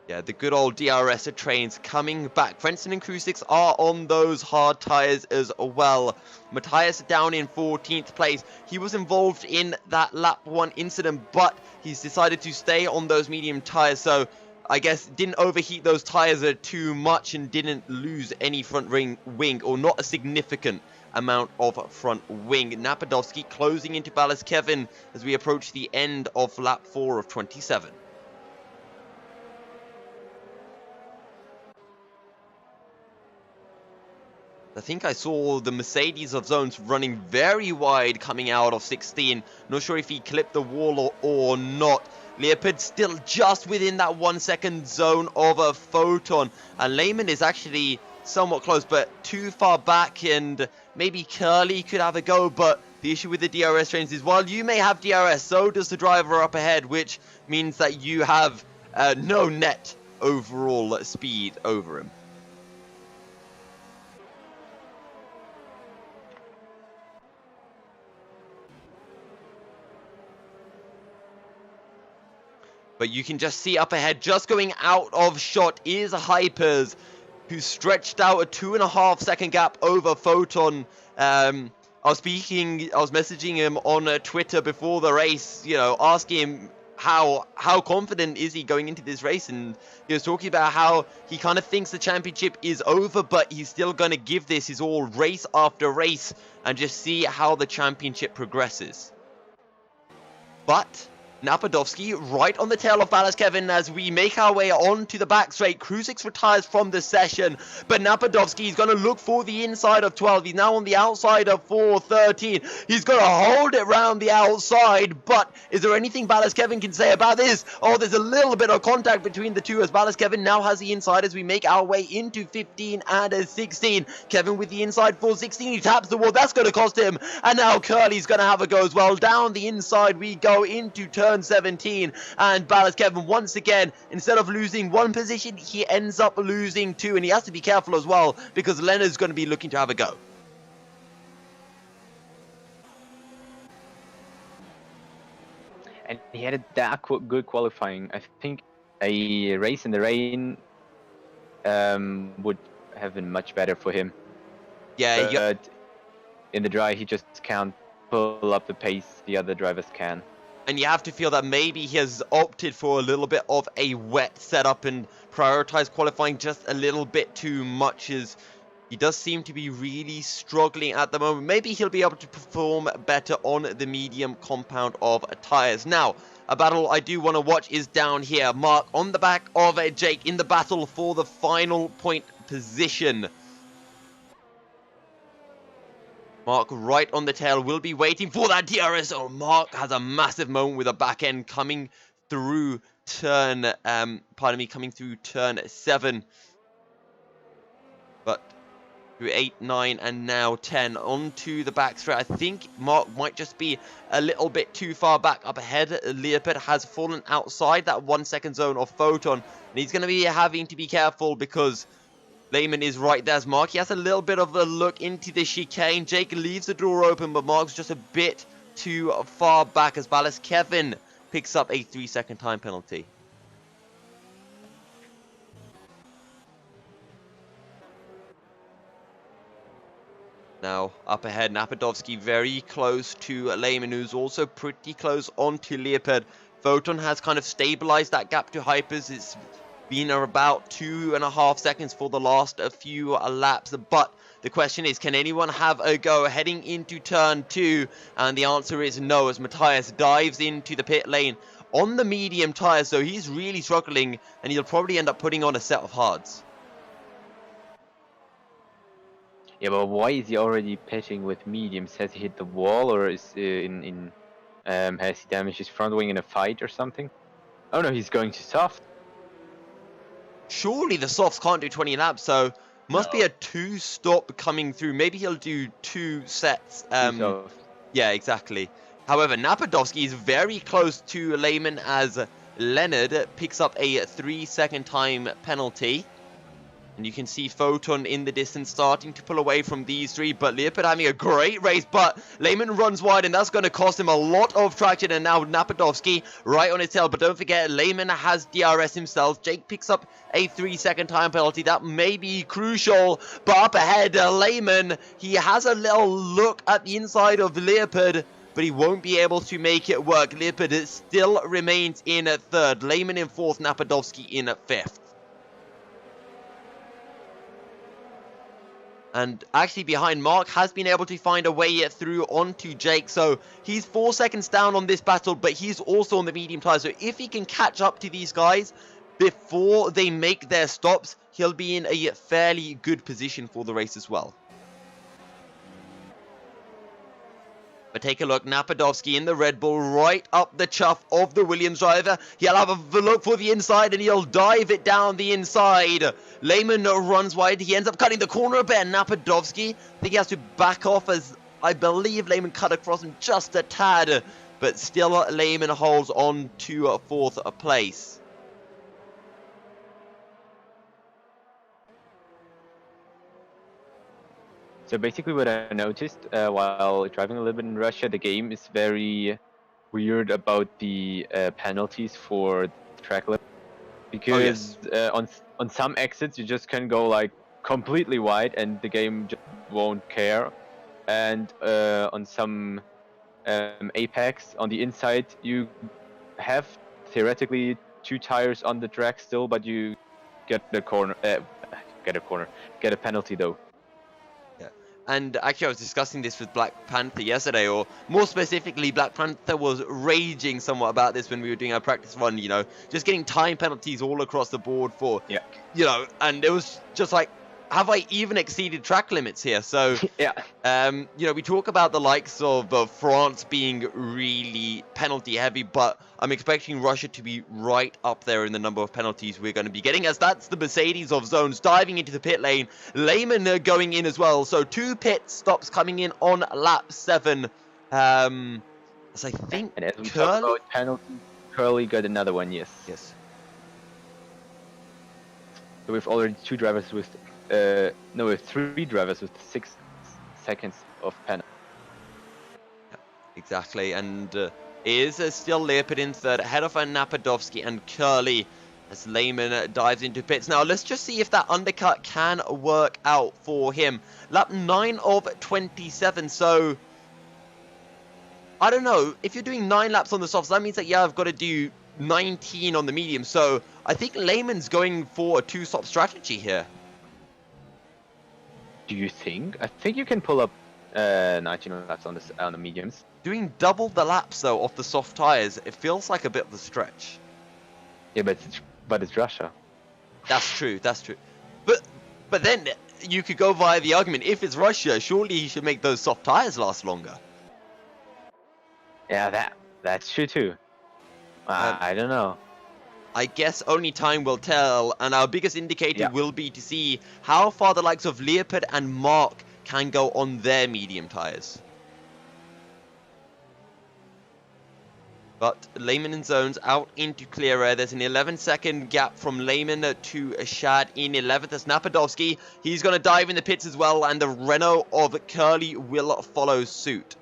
Yeah, the good old DRS trains coming back. Frentzen and Krusix are on those hard tyres as well. Matthias down in 14th place. He was involved in that lap 1 incident, but he's decided to stay on those medium tyres, so I guess didn't overheat those tyres too much and didn't lose any front wing, or not a significant amount of front wing. Napadovsky closing into Ballas Kevin as we approach the end of lap 4 of 27. I think I saw the Mercedes of zones running very wide coming out of 16. Not sure if he clipped the wall or not. Leopard still just within that 1 second zone of a Photon. And Lehman is actually somewhat close, but too far back, and maybe Curly could have a go. But the issue with the DRS trains is, while you may have DRS, so does the driver up ahead, which means that you have no net overall speed over him. But you can just see up ahead, just going out of shot, is Hypers, who stretched out a 2.5 second gap over Photon. I was messaging him on Twitter before the race, you know, asking him how confident is he going into this race, and he was talking about how he kind of thinks the championship is over, but he's still going to give this his all race after race and just see how the championship progresses. But Napadovsky right on the tail of Ballas Kevin as we make our way onto the back straight. Krusix retires from the session, but Napadovsky is going to look for the inside of 12. He's now on the outside of 413. He's going to hold it round the outside, but is there anything Ballas Kevin can say about this? Oh, there's a little bit of contact between the two as Ballas Kevin now has the inside as we make our way into 15 and 16. Kevin with the inside for 16. He taps the wall. That's going to cost him. And now Curly's going to have a go as well. Down the inside we go into turn 17, and Ballas Kevin once again, instead of losing 1 position, he ends up losing 2, and he has to be careful as well because Leonard's going to be looking to have a go. And he had that good qualifying. I think a race in the rain would have been much better for him. Yeah, but in the dry, he just can't pull up the pace the other drivers can. And you have to feel that maybe he has opted for a little bit of a wet setup and prioritized qualifying just a little bit too much, as he does seem to be really struggling at the moment. Maybe he'll be able to perform better on the medium compound of tires. Now, a battle I do want to watch is down here. Mark on the back of Jake in the battle for the final point position. Mark right on the tail, will be waiting for that DRS. Oh, Mark has a massive moment with a back end coming through turn, coming through turn 7. But through 8, 9, and now 10 onto the back straight. I think Mark might just be a little bit too far back up ahead. Leopard has fallen outside that 1 second zone of Photon, and he's going to be having to be careful because Lehman is right there as Mark. He has a little bit of a look into the chicane. Jake leaves the door open, but Mark's just a bit too far back as Ballas Kevin picks up a 3-second time penalty. Now, up ahead, Napadovsky very close to Lehman, who's also pretty close onto Leopard. Photon has kind of stabilized that gap to Hypers. It's been about 2.5 seconds for the last few laps, but the question is, can anyone have a go heading into turn 2? And the answer is no, as Matthias dives into the pit lane on the medium tires, so he's really struggling, and he'll probably end up putting on a set of hards. Yeah, but why is he already pitching with mediums? Has he hit the wall, or is has he damaged his front wing in a fight or something? Oh no, he's going to soft. Surely the softs can't do 20 laps, so must be a 2-stop coming through. Maybe he'll do 2 sets. Yeah, exactly. However, Napadovsky is very close to Lehman as Leonard picks up a 3-second time penalty. And you can see Photon in the distance starting to pull away from these three, but Leopard having a great race, but Lehman runs wide, and that's going to cost him a lot of traction, and now Napadovsky right on his tail, but don't forget, Lehman has DRS himself. Jake picks up a 3-second time penalty. That may be crucial, but up ahead, Lehman, he has a little look at the inside of Leopard, but he won't be able to make it work. Leopard still remains in 3rd, Lehman in 4th, Napadovsky in 5th. And actually behind, Mark has been able to find a way through onto Jake. So he's 4 seconds down on this battle, but he's also on the medium tire. So if he can catch up to these guys before they make their stops, he'll be in a fairly good position for the race as well. But take a look, Napadovsky in the Red Bull, right up the chuff of the Williams driver. He'll have a look for the inside, and he'll dive it down the inside. Lehman runs wide. He ends up cutting the corner a bit. Napadovsky, I think he has to back off, as I believe Lehman cut across him just a tad. But still, Lehman holds on to 4th place. So basically what I noticed while driving a little bit in Russia, the game is very weird about the penalties for the track limit. Because on some exits you just can go like completely wide and the game just won't care. And on some apex on the inside you have theoretically 2 tires on the track still, but you get a penalty though. And actually, I was discussing this with Black Panther yesterday, or more specifically, Black Panther was raging somewhat about this when we were doing our practice run, you know, just getting time penalties all across the board for, you know, and it was just like, have I even exceeded track limits here? So, you know, we talk about the likes of France being really penalty heavy, but I'm expecting Russia to be right up there in the number of penalties we're going to be getting, as that's the Mercedes of zones diving into the pit lane. Lehman going in as well. So 2 pit stops coming in on lap 7. As I think, and as we talk about penalties, Curly got another one, yes. So we've already 2 drivers with no, we have 3 drivers with 6 seconds of penalty. Exactly, and is still Leopard in 3rd, ahead of Napadovsky and Curly, as Lehman dives into pits. Now, let's just see if that undercut can work out for him. Lap 9 of 27, so I don't know. If you're doing 9 laps on the softs, that means that, I've got to do 19 on the medium. So I think Lehman's going for a 2-stop strategy here. Do you think? I think you can pull up 19 laps on the mediums. Doing double the laps though off the soft tires, it feels like a bit of a stretch. Yeah, but it's Russia. That's true. But then you could go via the argument, if it's Russia, surely he should make those soft tires last longer. Yeah, that's true too. I don't know. I guess only time will tell, and our biggest indicator will be to see how far the likes of Leopard and Mark can go on their medium tires. But Lehman in zones out into clear air. There's an 11-second gap from Lehman to Shad in 11th. As Napadovsky, he's going to dive in the pits as well, and the Renault of Curly will follow suit.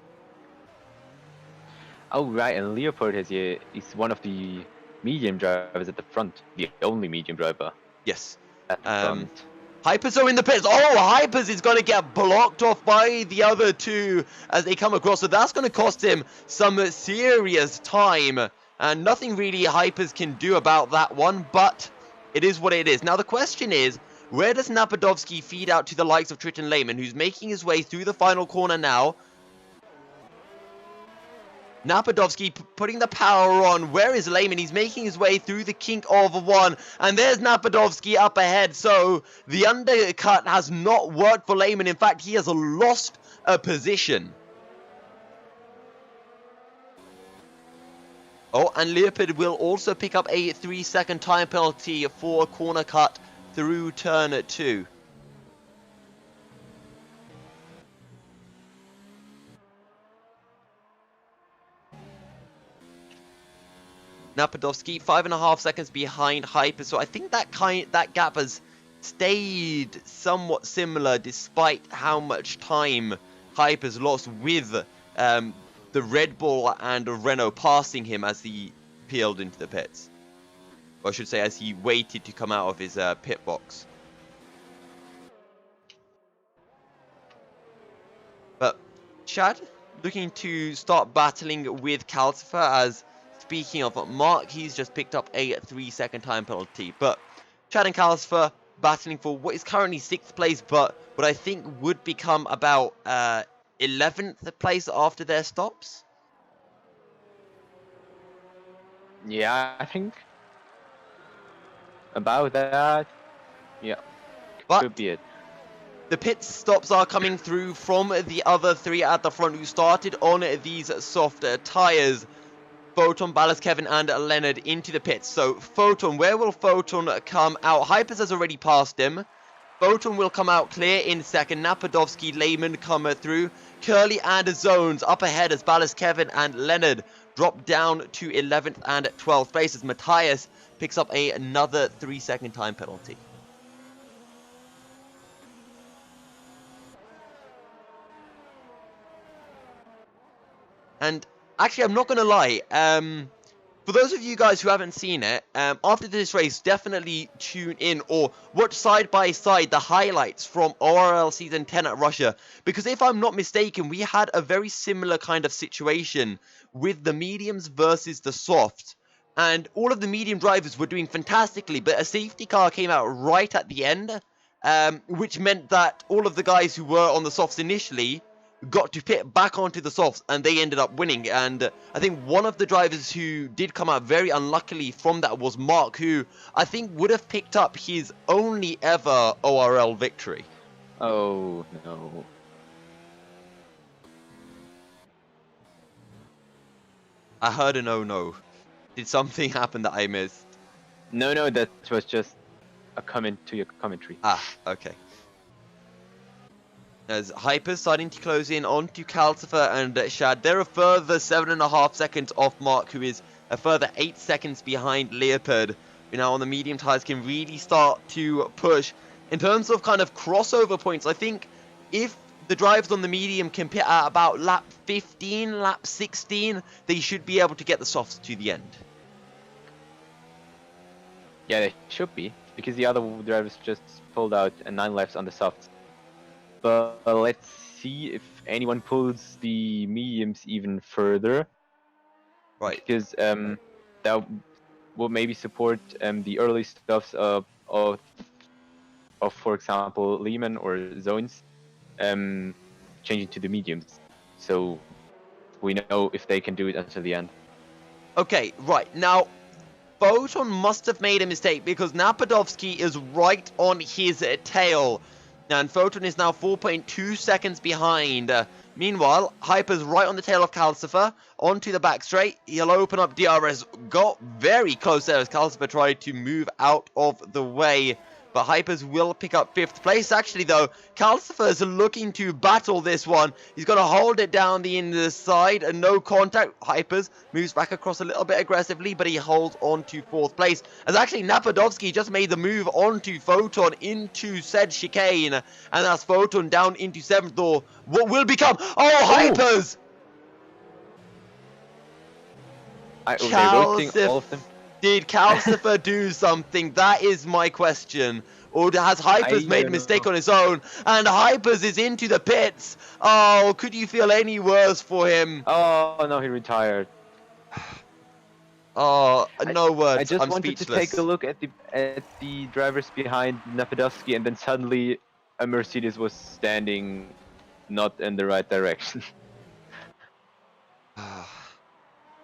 Oh, right, and Leopard is one of the medium drivers at the front, the only medium driver. Yes. At the front. Hypers are in the pits. Oh, Hypers is going to get blocked off by the other 2 as they come across. So that's going to cost him some serious time. And nothing really Hypers can do about that one, but it is what it is. Now the question is, where does Napadovsky feed out to the likes of Triton Lehman, who's making his way through the final corner now? Napadovsky putting the power on. Where is Lehman? He's making his way through the kink of 1. And there's Napadovsky up ahead. So the undercut has not worked for Lehman. In fact, he has lost a position. Oh, and Leopard will also pick up a 3-second time penalty for a corner cut through turn 2. Napadovsky 5.5 seconds behind Hyper. So I think that gap has stayed somewhat similar despite how much time Hyper's lost with the Red Bull and Renault passing him as he peeled into the pits. Or I should say as he waited to come out of his pit box. But Chad looking to start battling with Calcifer, as speaking of Mark, he's just picked up a 3-second time penalty. But Chad and Calcifer battling for what is currently 6th place, but what I think would become about 11th place after their stops. Yeah, I think about that. Yeah, But could be it. the pit stops are coming through from the other 3 at the front who started on these soft tyres. Photon, Ballast, Kevin and Leonard into the pits. So Photon, where will Photon come out? Hypers has already passed him. Photon will come out clear in second. Napadovsky, Lehman come through. Curly and Zones up ahead as Ballast, Kevin and Leonard drop down to 11th and 12th place as Matthias picks up another 3-second time penalty. And actually, I'm not going to lie. For those of you guys who haven't seen it, after this race, definitely tune in or watch side by side the highlights from ORL Season 10 at Russia. Because if I'm not mistaken, we had a very similar kind of situation with the mediums versus the softs. And all of the medium drivers were doing fantastically, but a safety car came out right at the end, which meant that all of the guys who were on the softs initially got to pit back onto the softs, and they ended up winning. And I think one of the drivers who did come out very unluckily from that was Mark, who I think would have picked up his only ever ORL victory. Oh no. I heard an oh no. Did something happen that I missed? No, that was just a comment to your commentary. Ah, okay. As Hyper starting to close in onto Calcifer and Shad. They're a further 7.5 seconds off Mark, who is a further 8 seconds behind Leopard, who now on the medium tires can really start to push. In terms of kind of crossover points, I think if the drivers on the medium can pit at about lap 15, lap 16, they should be able to get the softs to the end. Yeah, they should be, because the other drivers just pulled out 9 laps on the softs. But let's see if anyone pulls the mediums even further. Right. Because that will maybe support the early stuffs of for example, Lehman or Zones changing to the mediums. So we know if they can do it until the end. Okay, right. Now, Photon must have made a mistake because Napadovsky is right on his tail. And Photon is now 4.2 seconds behind. Meanwhile, Hyper's right on the tail of Calcifer, onto the back straight. He'll open up DRS. Got very close there as Calcifer tried to move out of the way. But Hypers will pick up 5th place. Actually, though, Calcifer's looking to battle this one. He's going to hold it down the inside and no contact. Hypers moves back across a little bit aggressively, but he holds on to 4th place. As actually Napadovsky just made the move onto Photon into said chicane. And that's Photon down into 7th, or what will become... Oh, Hypers! They're roasting all of them. Did Calcifer do something? That is my question. Or has Hypers made a mistake on his own? And Hypers is into the pits. Oh, could you feel any worse for him? Oh no, he retired. Oh, no words. I just I'm wanted speechless. to take a look at the drivers behind Napadovsky, and then suddenly a Mercedes was standing not in the right direction.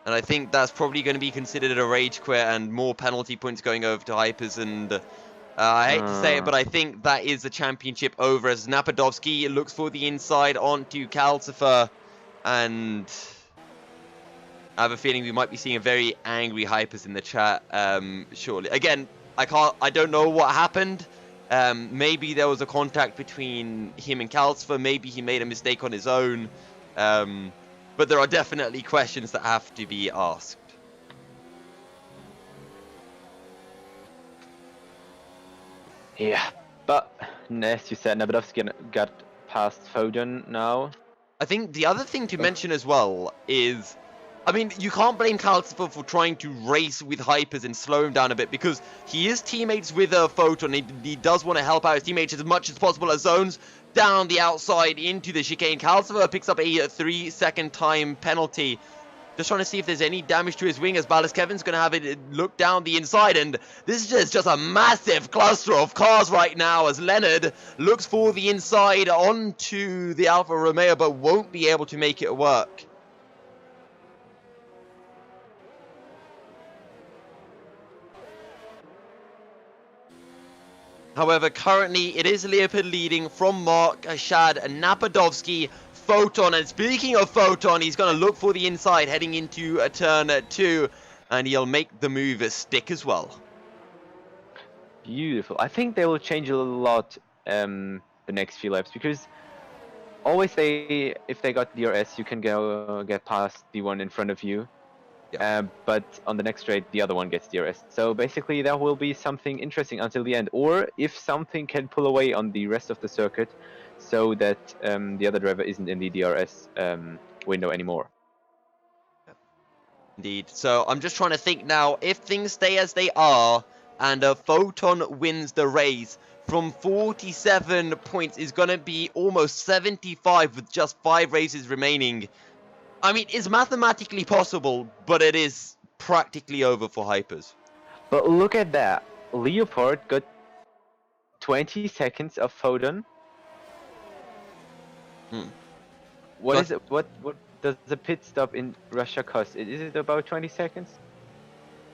And I think that's probably going to be considered a rage quit and more penalty points going over to Hypers. And I hate to say it, but I think that is the championship over as Napadovsky looks for the inside onto Calcifer. And I have a feeling we might be seeing a very angry Hypers in the chat shortly. Again, I don't know what happened. Maybe there was a contact between him and Calcifer. Maybe he made a mistake on his own. But there are definitely questions that have to be asked. Yeah, but as you said, Nabadovsky got past Foden now. I think the other thing to mention as well is, I mean, you can't blame Calcifer for trying to race with Hypers and slow him down a bit, because he is teammates with Photon. He does want to help out his teammates as much as possible as zones down the outside into the chicane. Calcifer picks up a 3-second time penalty. Just trying to see if there's any damage to his wing, as Ballas Kevin's going to have it look down the inside. And this is just a massive cluster of cars right now, as Leonard looks for the inside onto the Alfa Romeo, but won't be able to make it work. However, currently it is Leopard leading from Mark, Ashad, and Napadovsky, Photon. And speaking of Photon, he's going to look for the inside heading into turn 2, and he'll make the move stick as well. Beautiful. I think they will change a lot the next few laps, because always if they got DRS, you can go get past the one in front of you. Yeah. But on the next straight, the other one gets DRS. So basically, there will be something interesting until the end. Or if something can pull away on the rest of the circuit, so that the other driver isn't in the DRS window anymore. Indeed. So I'm just trying to think now, if things stay as they are, and Photon wins the race, from 47 points is going to be almost 75 with just 5 races remaining. I mean, it's mathematically possible, but it is practically over for Hypers. But look at that. Leopard got 20 seconds of Foden. What is it? What does the pit stop in Russia cost? Is it about 20 seconds?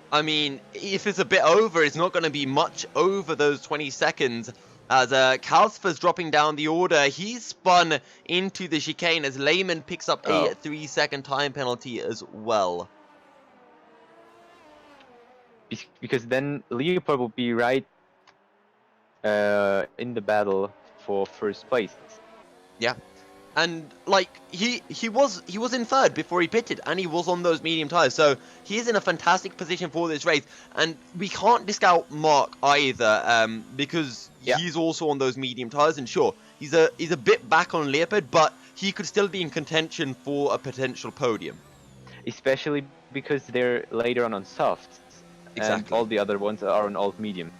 I mean, if it's a bit over, it's not going to be much over those 20 seconds. As Calcifer's dropping down the order, he's spun into the chicane as Lehman picks up a 3-second time penalty as well. Because then Leopard will be right in the battle for first place. Yeah. And like he was in third before he pitted, and he was on those medium tires, so he is in a fantastic position for this race. And we can't discount Mark either, because he's also on those medium tires. And sure, he's a bit back on Leopard, but he could still be in contention for a potential podium. Especially because they're later on softs, and all the other ones are on alt medium.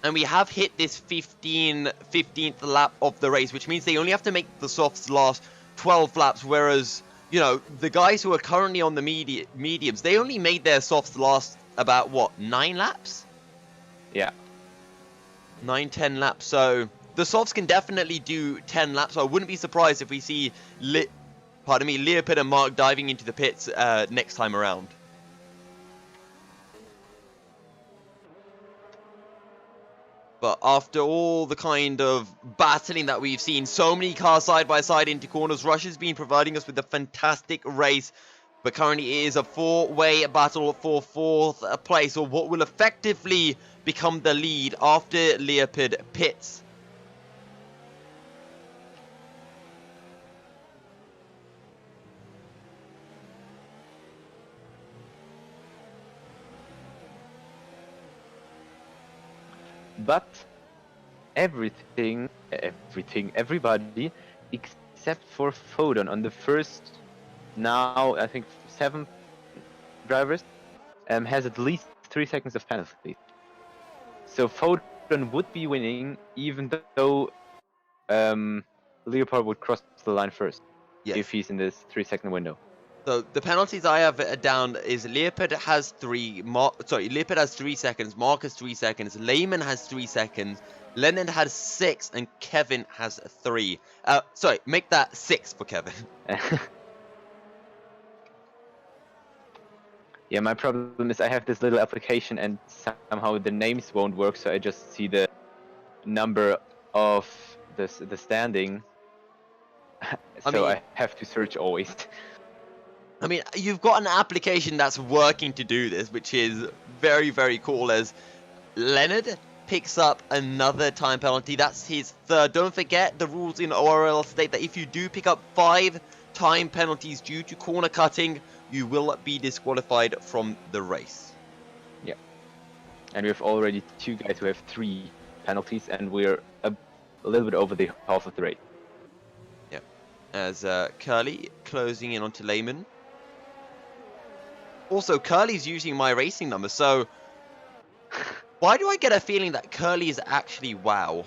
And we have hit this 15th lap of the race, which means they only have to make the softs last 12 laps, whereas, you know, the guys who are currently on the mediums, they only made their softs last about, what, 9 laps? Yeah. 9-10 laps, so the softs can definitely do 10 laps, so I wouldn't be surprised if we see, Leopard and Mark diving into the pits next time around. But after all the kind of battling that we've seen, so many cars side by side into corners, Russia's been providing us with a fantastic race. But currently it is a 4-way battle for 4th place, or what will effectively become the lead after Leopard pits. But everybody except for Foden on the first, now I think 7 drivers, has at least 3 seconds of penalty. So Foden would be winning even though Leopard would cross the line first, if he's in this 3-second window. So the penalties I have down is Leopard has 3, Leopard has 3 seconds, Mark has 3 seconds, Lehman has 3 seconds, Leonard has 6, and Kevin has 3. Make that 6 for Kevin. Yeah, my problem is I have this little application and somehow the names won't work, so I just see the number of the standing. I have to search always. I mean, you've got an application that's working to do this, which is very, very cool, as Leonard picks up another time penalty. That's his 3rd. Don't forget, the rules in ORL state that if you do pick up 5 time penalties due to corner cutting, you will be disqualified from the race. Yeah. And we have already 2 guys who have 3 penalties, and we're a little bit over the half of the race. Yeah, as Curly closing in onto Lehman. Also, Curly's using my racing number, so why do I get a feeling that Curly is actually WoW?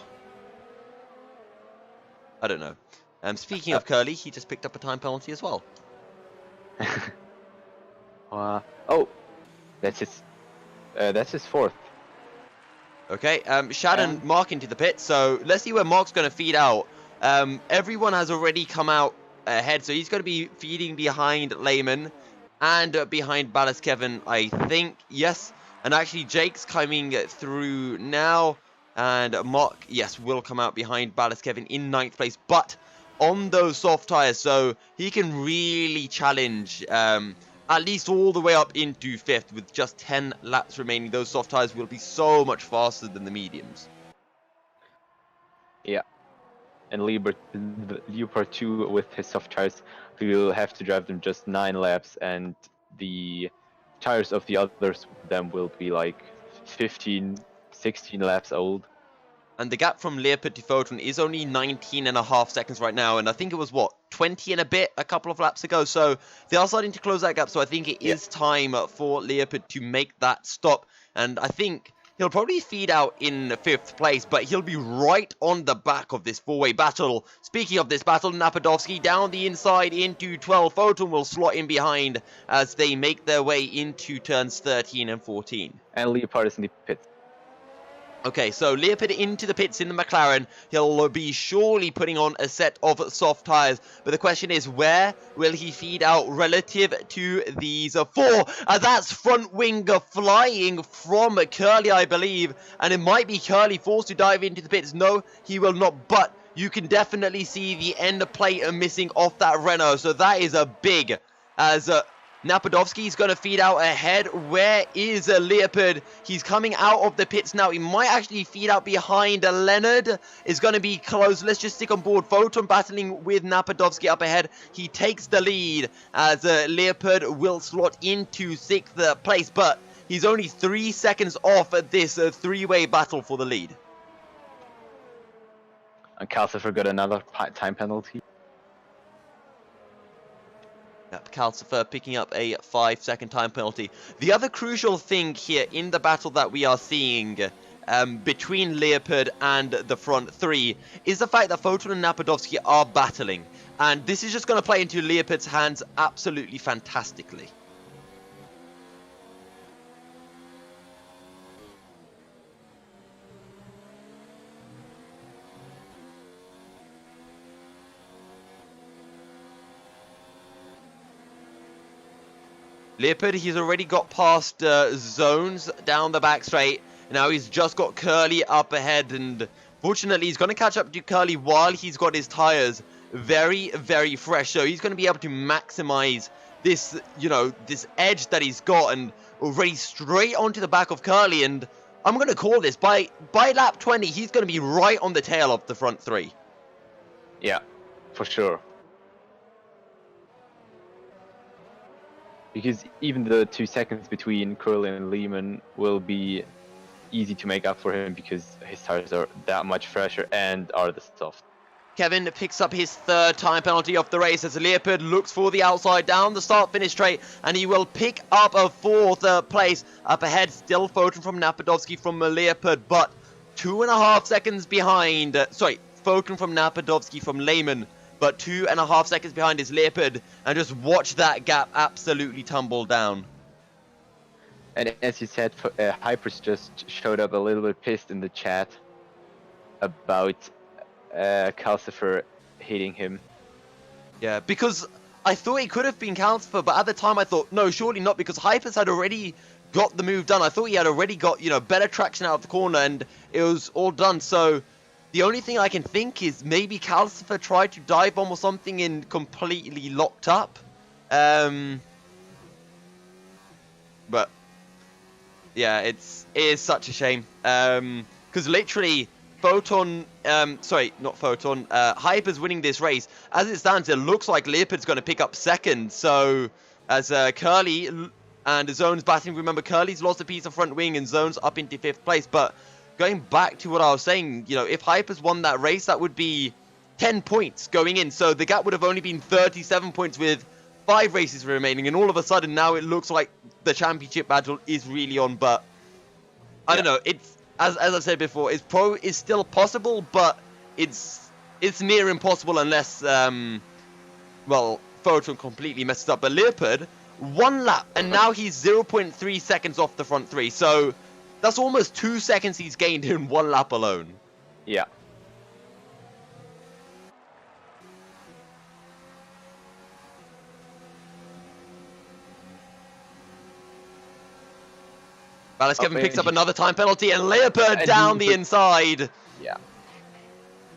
I don't know. Speaking of Curly, he just picked up a time penalty as well. Oh, that's his fourth. Okay, Shannon Mark into the pit, so let's see where Mark's going to feed out. Everyone has already come out ahead, so he's going to be feeding behind Lehman and behind Ballast Kevin, I think. Yes, and actually Jake's coming through now, and Mark, yes, will come out behind Ballast Kevin in 9th place, but on those soft tyres, so he can really challenge at least all the way up into 5th with just 10 laps remaining. Those soft tyres will be so much faster than the mediums. Yeah. And Leopard 2 with his soft tires, we will have to drive them just 9 laps, and the tires of the others them will be like 15, 16 laps old. And the gap from Leopard to Photon is only 19.5 seconds right now, and I think it was, what, 20 and a bit a couple of laps ago, so they are starting to close that gap, so I think it is time for Leopard to make that stop, and I think he'll probably feed out in 5th place, but he'll be right on the back of this 4-way battle. Speaking of this battle, Napadovsky down the inside into 12. Photon will slot in behind as they make their way into turns 13 and 14. And Leopard is in the pits. Okay, so Leopard into the pits in the McLaren. He'll be surely putting on a set of soft tyres. But the question is, where will he feed out relative to these 4? That's front wing flying from Curly, I believe. And it might be Curly forced to dive into the pits. No, he will not. But you can definitely see the end plate missing off that Renault. So that is a big, as Napadovsky is going to feed out ahead. Where is Leopard? He's coming out of the pits now. He might actually feed out behind. Leonard is going to be close. Let's just stick on board. Photon battling with Napadovsky up ahead. He takes the lead as Leopard will slot into 6th place. But he's only 3 seconds off at this 3-way battle for the lead. And Calcifer got another time penalty. Yep, Calcifer picking up a 5-second time penalty. The other crucial thing here in the battle that we are seeing between Leopard and the front 3 is the fact that Photon and Napadovsky are battling. And this is just going to play into Leopard's hands absolutely fantastically. Leopard, he's already got past Zones down the back straight. Now he's just got Curly up ahead, and fortunately he's going to catch up to Curly while he's got his tires very, very fresh. So he's going to be able to maximize this, this edge that he's got, and race straight onto the back of Curly. And I'm going to call this, by lap 20, he's going to be right on the tail of the front 3. Yeah, for sure. Because even the 2 seconds between Curly and Lehman will be easy to make up for him because his tires are that much fresher and are the soft. Kevin picks up his 3rd time penalty of the race as Leopard looks for the outside down the start-finish straight, and he will pick up a 4th place. Up ahead, still Photon from Napadovsky from Leopard, but 2.5 seconds behind. Photon from Napadovsky from Lehman, but 2.5 seconds behind is Leopard, and just watch that gap absolutely tumble down. And as you said, Hypers just showed up a little bit pissed in the chat about Calcifer hitting him. Yeah, because I thought it could have been Calcifer, but at the time I thought, no, surely not, because Hypers had already got the move done. I thought he had already got, better traction out of the corner, and it was all done, so the only thing I can think is maybe Calcifer tried to dive bomb or something and completely locked up. But yeah, it is such a shame. Because literally, Photon, not Photon, Hyper's winning this race. As it stands, it looks like Leopard's going to pick up 2nd. So as Curly and Zone's batting, remember Curly's lost a piece of front wing and Zone's up into 5th place. But going back to what I was saying, you know, if Hypers won that race, that would be 10 points going in. So the gap would have only been 37 points with 5 races remaining. And all of a sudden, now it looks like the championship battle is really on. But I don't know. It's as I said before, it's still possible, but it's near impossible unless well, Photon completely messes up. But Leopard, 1 lap, and now he's 0.3 seconds off the front 3. So that's almost 2 seconds he's gained in 1 lap alone. Yeah. Ballas Kevin picks up another time penalty, and Leopard down the inside. Yeah.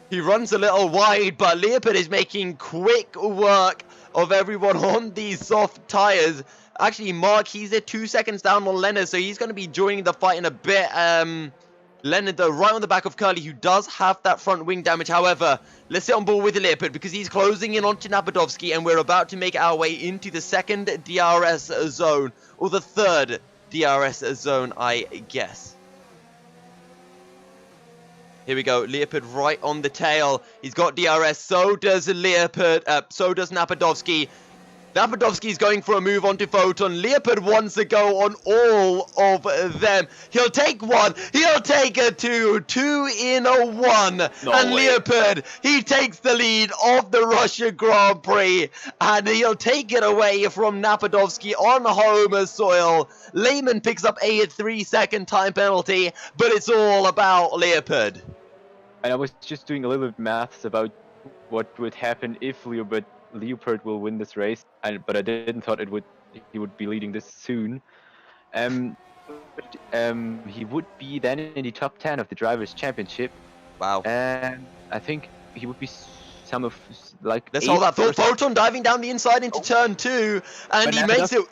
He runs a little wide, but Leopard is making quick work of everyone on these soft tires. Actually, Mark, he's at 2 seconds down on Leonard, so he's going to be joining the fight in a bit. Leonard, though, right on the back of Curly, who does have that front wing damage. However, let's sit on board with Leopard because he's closing in onto Napadovsky, and we're about to make our way into the second DRS zone, or the third DRS zone, I guess. Here we go, Leopard right on the tail. He's got DRS, so does Leopard, so does Napadovsky. Napadovsky's going for a move onto Photon. Leopard wants to go on all of them. He'll take one. He'll take a two. 2 in a 1. No and way. Leopard, he takes the lead of the Russia Grand Prix. And he'll take it away from Napadovsky on home soil. Lehman picks up a 3-second time penalty. But it's all about Leopard. And I was just doing a little bit maths about what would happen if Leopard will win this race, but I didn't thought he would be leading this soon. He would be then in the top 10 of the Drivers' Championship. Wow. And I think he would be some of like. Let's hold that thought. Photon diving down the inside into turn 2, and But he makes it.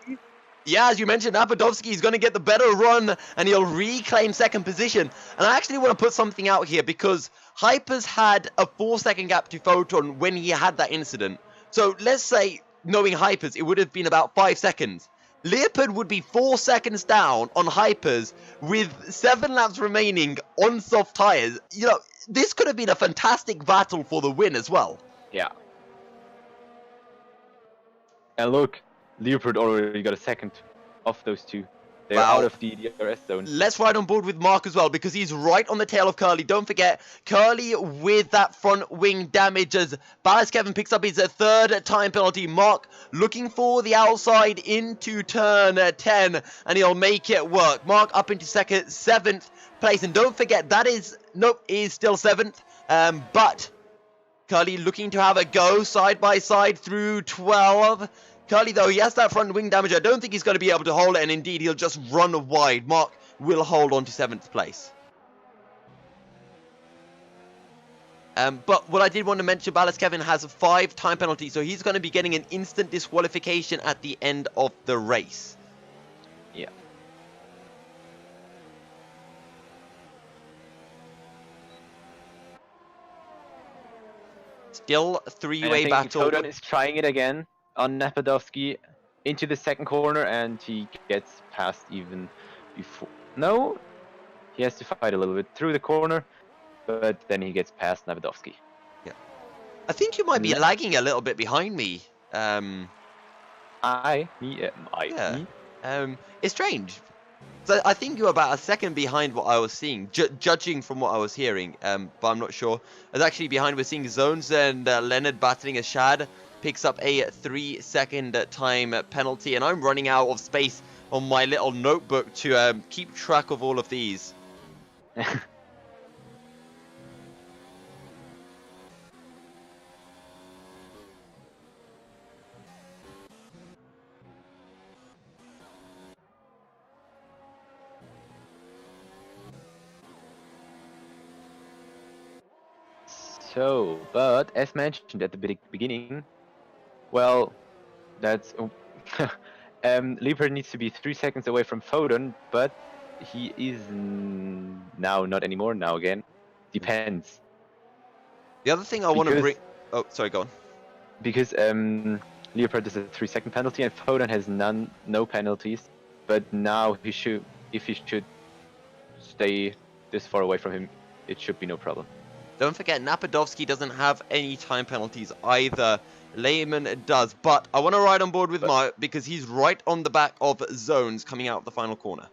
Yeah, as you mentioned, Napadovsky is going to get the better run, and he'll reclaim second position. And I actually want to put something out here because Hypers had a 4-second gap to Photon when he had that incident. So let's say, knowing Hypers, it would have been about 5 seconds. Leopard would be 4 seconds down on Hypers with 7 laps remaining on soft tires. You know, this could have been a fantastic battle for the win as well. Yeah. And look, Leopard already got a second off those two. They're out of the DRS zone. Let's ride on board with Mark as well, because he's right on the tail of Curly. Don't forget, Curly with that front wing damage as Ballas Kevin picks up his 3rd time penalty. Mark looking for the outside into turn 10, and he'll make it work. Mark up into 7th place, and don't forget, that is, nope, he's still 7th, but Curly looking to have a go side by side through 12. Curly, though, he has that front wing damage. I don't think he's going to be able to hold it, and indeed, he'll just run wide. Mark will hold on to 7th place. But what I did want to mention, Ballas Kevin has 5 time penalties, so he's going to be getting an instant disqualification at the end of the race. Yeah. Still 3-way battle. Photon is trying it again on Napadovsky into the second corner, and he gets past even before. No, he has to fight a little bit through the corner, but then he gets past Napadovsky. Yeah, I think you might be lagging a little bit behind me. It's strange. So I think you're about a second behind what I was seeing, judging from what I was hearing, but I'm not sure. I was actually behind, we're seeing Zones and Leonard battling a Shad. Picks up a 3-second time penalty, and I'm running out of space on my little notebook to keep track of all of these. So, but as mentioned at the beginning, well, that's Leopard needs to be 3 seconds away from Photon, but he is now not anymore. Now again, depends. The other thing I want to bring. Oh, sorry, go on. Because Leopard has a 3-second penalty and Photon has no penalties. But now if he should stay this far away from him, it should be no problem. Don't forget, Napadovsky doesn't have any time penalties either. Lehman does, but I want to ride on board with Mark because he's right on the back of zones coming out of the final corner.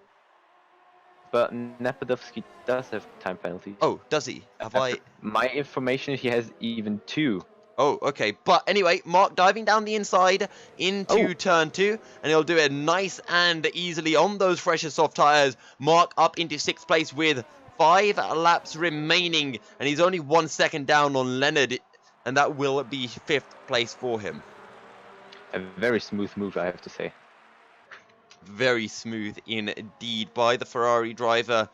But Napadovsky does have time penalties. Oh, does he? Have I? My information, he has even 2. Oh, okay. But anyway, Mark diving down the inside into turn 2, and he'll do it nice and easily on those fresh and soft tyres. Mark up into 6th place with 5 laps remaining, and he's only 1 second down on Leonard, and that will be 5th place for him. A very smooth move, I have to say. Very smooth indeed by the Ferrari driver.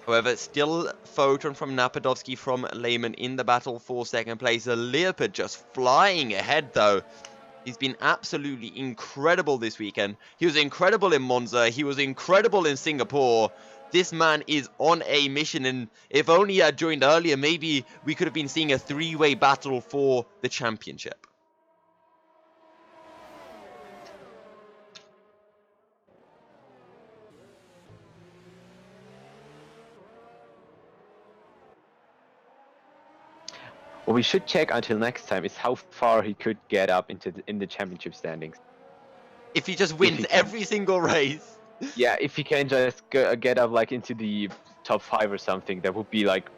However, still photon from Napadovsky from Lehman in the battle for 2nd place. Leopard just flying ahead though. He's been absolutely incredible this weekend. He was incredible in Monza. He was incredible in Singapore. This man is on a mission, and if only he had joined earlier, maybe we could have been seeing a 3-way battle for the championship. What we should check until next time is how far he could get up in the championship standings. If he just wins every single race. Yeah, if he can just get up like into the top 5 or something, that would be like.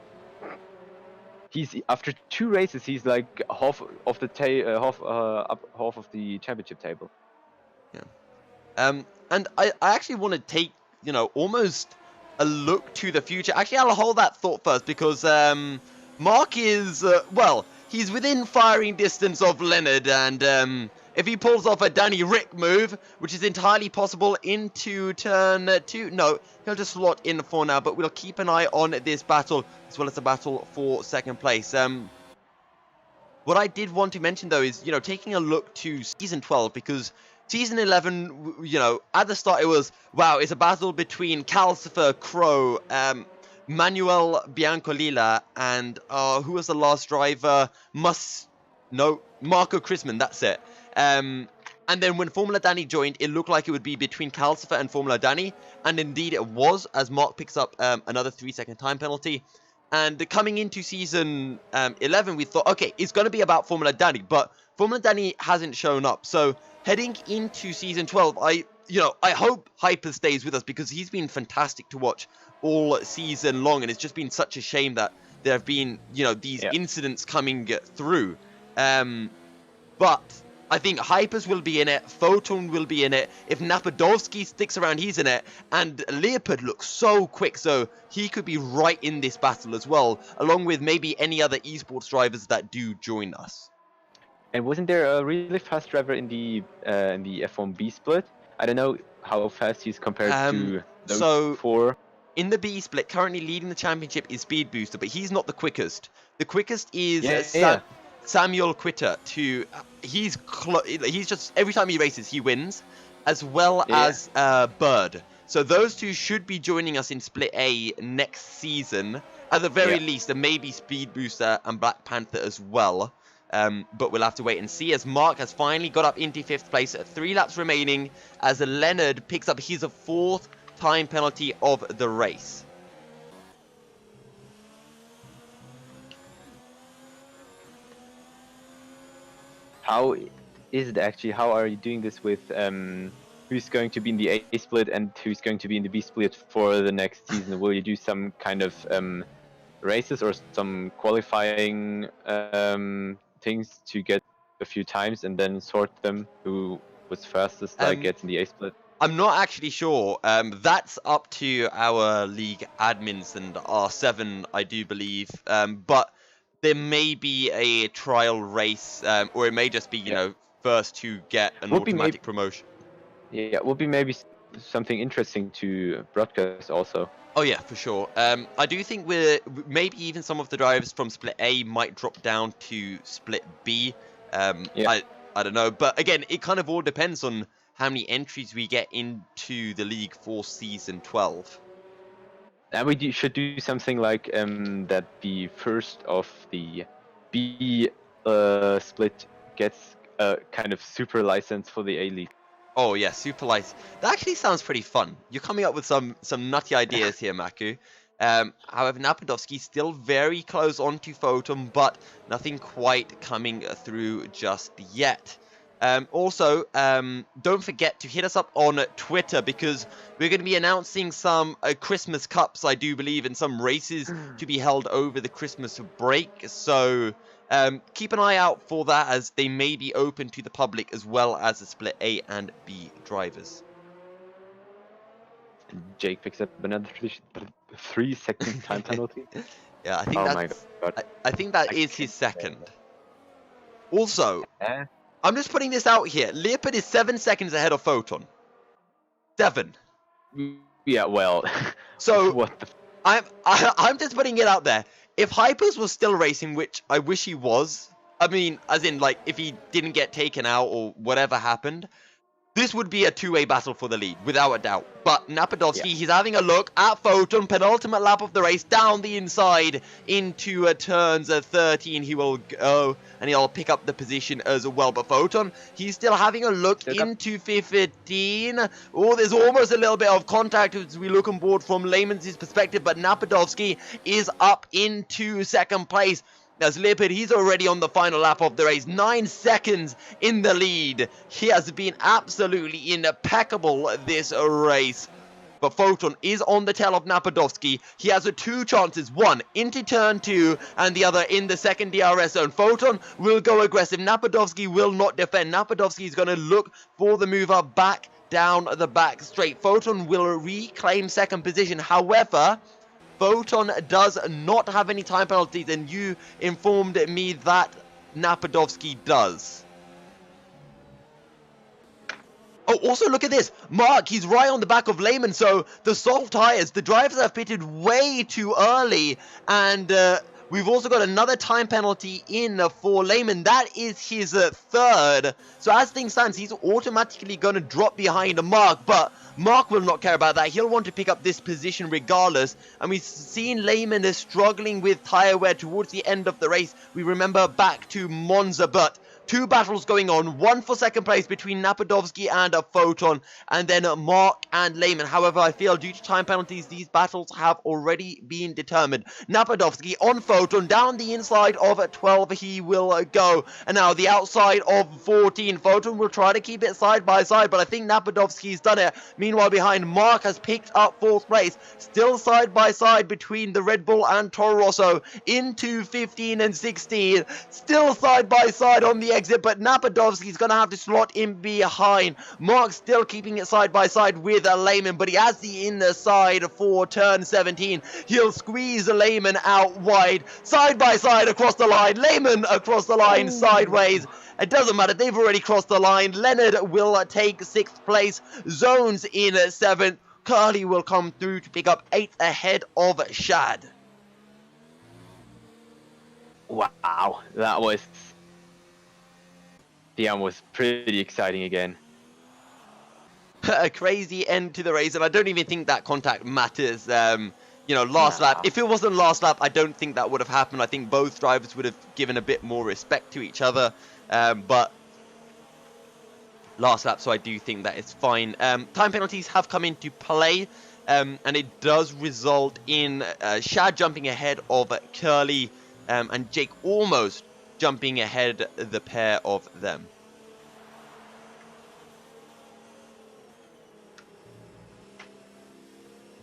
He's after 2 races, he's like half of the half of the championship table. Yeah. And I actually want to take, almost a look to the future. Actually, I'll hold that thought first because Mark is, he's within firing distance of Leonard, and if he pulls off a Danny Rick move, which is entirely possible into turn 2, no, he'll just slot in for now, but we'll keep an eye on this battle, as well as the battle for 2nd place. What I did want to mention, though, is, taking a look to Season 12, because Season 11, at the start it was, wow, it's a battle between Calcifer, Crow, Manuel Biancolila, and who was the last driver? Marco Chrisman, that's it. And then when Formula Danny joined, it looked like it would be between Calcifer and Formula Danny, and indeed it was, as Mark picks up another 3-second time penalty. And coming into Season 11, we thought, okay, it's going to be about Formula Danny, but Formula Danny hasn't shown up. So heading into Season 12, I hope Hyper stays with us, because he's been fantastic to watch all season long, and it's just been such a shame that there have been, these incidents coming through. But I think Hypers will be in it, Photon will be in it, if Napadovsky sticks around, he's in it, and Leopard looks so quick, so he could be right in this battle as well, along with maybe any other esports drivers that do join us. And wasn't there a really fast driver in the F1 B split? I don't know how fast he's compared to those 4. In the B split, currently leading the championship is Speed Booster, but he's not the quickest. The quickest is Samuel Quitter. He's just, every time he races, he wins, as well as Bird. So those 2 should be joining us in Split A next season, at the very least, and maybe Speed Booster and Black Panther as well. But we'll have to wait and see, as Mark has finally got up into 5th place at 3 laps remaining, as Leonard picks up his 4th time penalty of the race. How is it actually? How are you doing this with who's going to be in the A split and who's going to be in the B split for the next season? Will you do some kind of races or some qualifying things to get a few times and then sort them who was fastest, like gets in the A split? I'm not actually sure. That's up to our league admins and R7, I do believe. But there may be a trial race, or it may just be, first to get an automatic promotion. Yeah, it would be maybe something interesting to broadcast also. Oh yeah, for sure. I do think maybe even some of the drivers from Split A might drop down to Split B. I don't know, but again, it kind of all depends on how many entries we get into the league for Season 12. And we should do something like that the first of the B split gets a kind of super license for the A league. Oh yeah, super license. That actually sounds pretty fun. You're coming up with some nutty ideas here, Maku. However, Napadovsky still very close onto Photon, but nothing quite coming through just yet. Also, don't forget to hit us up on Twitter, because we're going to be announcing some Christmas Cups, I do believe, and some races to be held over the Christmas break. So keep an eye out for that, as they may be open to the public as well as the split A and B drivers. Jake picks up another 3-second time penalty. Yeah, I think Oh that's, my god. I think that is his second. Also, Eh? I'm just putting this out here. Leopard is 7 seconds ahead of Photon. 7. Yeah, well. So what the? I'm just putting it out there. If Hypers was still racing, which I wish he was, I mean, as in, like, if he didn't get taken out or whatever happened, this would be a two-way battle for the lead, without a doubt. But Napadovsky, he's having a look at Photon, penultimate lap of the race, down the inside into turns 13. He will go, and he'll pick up the position as well. But Photon, he's still having a look into 15. Oh, there's almost a little bit of contact as we look on board from Lehman's perspective, but Napadovsky is up into second place. As Leopard, he's already on the final lap of the race. 9 seconds in the lead. He has been absolutely impeccable this race. But Photon is on the tail of Napadovsky. He has 2 chances. One into turn 2 and the other in the second DRS zone. Photon will go aggressive. Napadovsky will not defend. Napadovsky is going to look for the mover back down the back straight. Photon will reclaim second position. However, Photon does not have any time penalties, and you informed me that Napadovsky does. Oh, also look at this. Mark, he's right on the back of Lehman, so the soft tires, the drivers have pitted way too early, and we've also got another time penalty in for Lehman. That is his third. So as things stand, he's automatically going to drop behind Mark, but Mark will not care about that. He'll want to pick up this position regardless. And we've seen Lehman is struggling with tire wear towards the end of the race. We remember back to Monza, but 2 battles going on, one for second place between Napadovsky and Photon, and then Mark and Lehman. However, I feel due to time penalties, these battles have already been determined. Napadovsky on Photon, down the inside of 12 he will go, and now the outside of 14. Photon will try to keep it side by side, but I think Napadovsky's done it. Meanwhile, behind, Mark has picked up 4th place, still side by side between the Red Bull and Toro Rosso, into 15 and 16, still side by side on the exit, but Napadovsky's going to have to slot in behind. Mark's still keeping it side by side with Lehman, but he has the inside for turn 17. He'll squeeze Lehman out wide, side by side across the line. Lehman across the line sideways. It doesn't matter, they've already crossed the line. Leonard will take 6th place. Zones in 7th. Curly will come through to pick up 8th ahead of Shad. Wow, that was pretty exciting again. A crazy end to the race, and I don't even think that contact matters. You know, last lap. If it wasn't last lap, I don't think that would have happened. I think both drivers would have given a bit more respect to each other. But last lap, so I do think that it's fine. Time penalties have come into play, and it does result in Shad jumping ahead of Curly, and Jake almost jumping ahead the pair of them.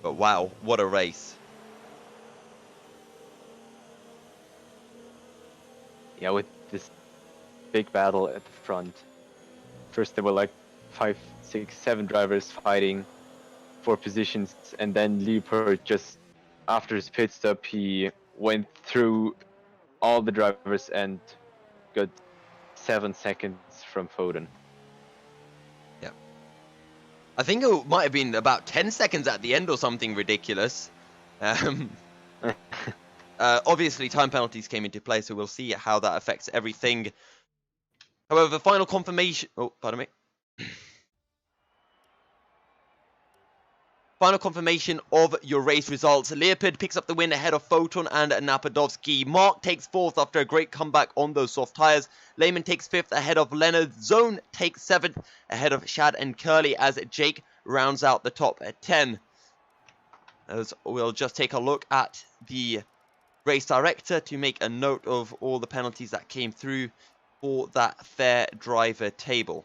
But wow, what a race. Yeah, with this big battle at the front. First there were like 5, 6, 7 drivers fighting for positions, and then Leopard, just after his pit stop, he went through all the drivers and got 7 seconds from Photon. Yeah. I think it might have been about 10 seconds at the end or something ridiculous. Obviously, time penalties came into play, so we'll see how that affects everything. However, final confirmation... Oh, pardon me. Final confirmation of your race results. Leopard picks up the win ahead of Photon and Napadovsky. Mark takes 4th after a great comeback on those soft tyres. Lehman takes 5th ahead of Leonard. Zone takes 7th ahead of Shad and Curly as Jake rounds out the top 10. as we'll just take a look at the race director to make a note of all the penalties that came through for that fair driver table.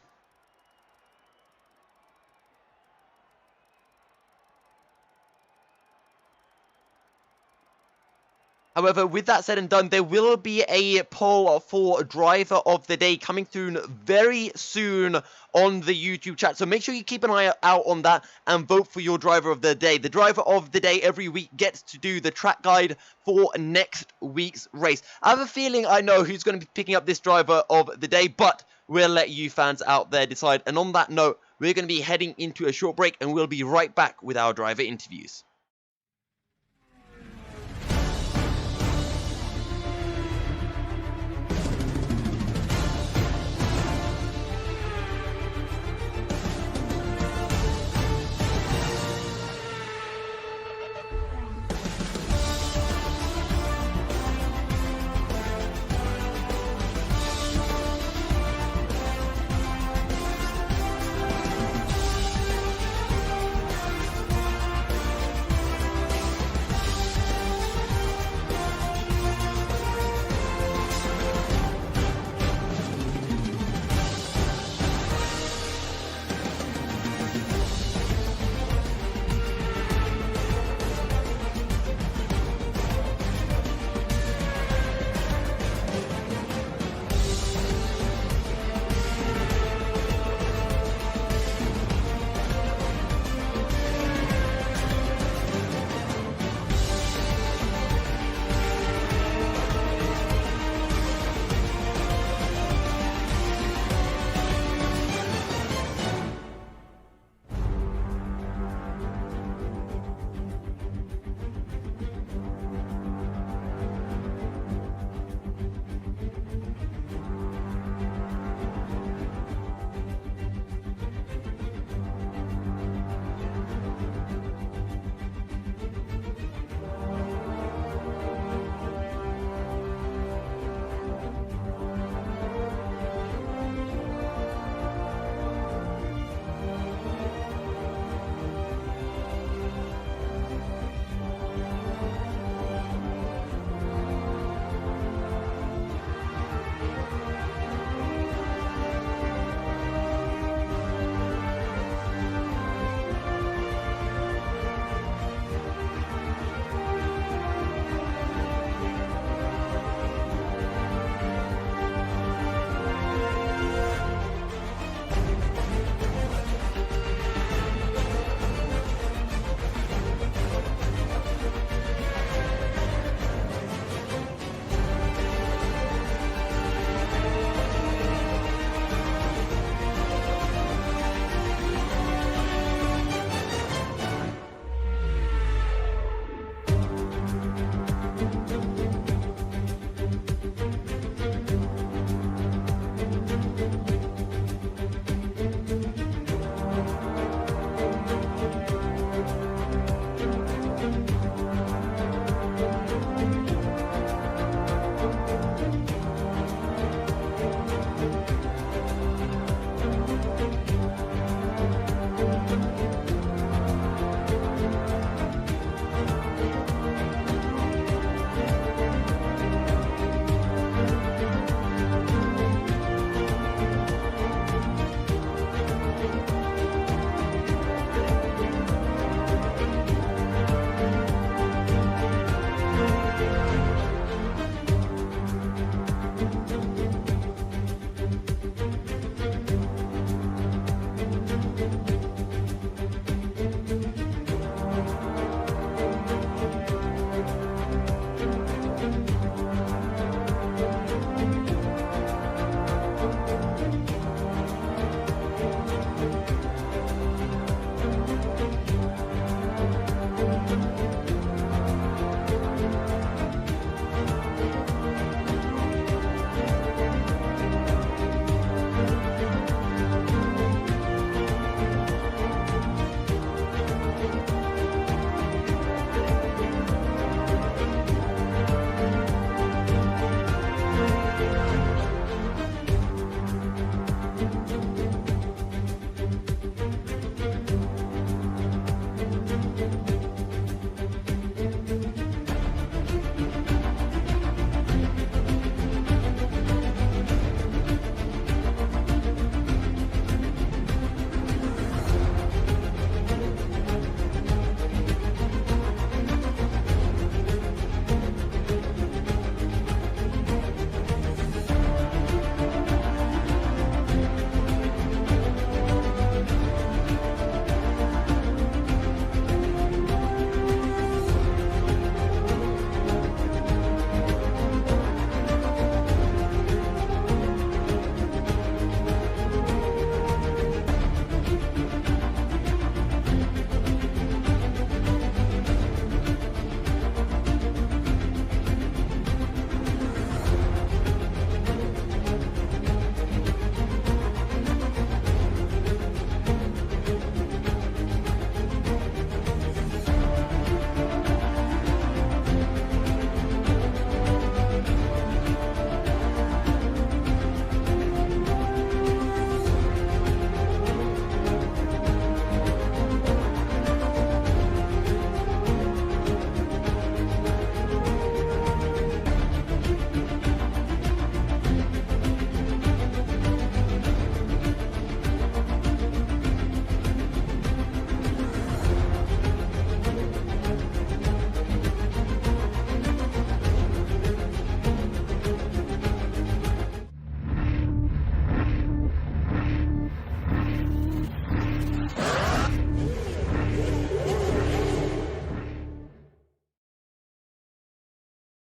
However, with that said and done, there will be a poll for driver of the day coming through very soon on the YouTube chat. So make sure you keep an eye out on that and vote for your driver of the day. The driver of the day every week gets to do the track guide for next week's race. I have a feeling I know who's going to be picking up this driver of the day, but we'll let you fans out there decide. And on that note, we're going to be heading into a short break and we'll be right back with our driver interviews.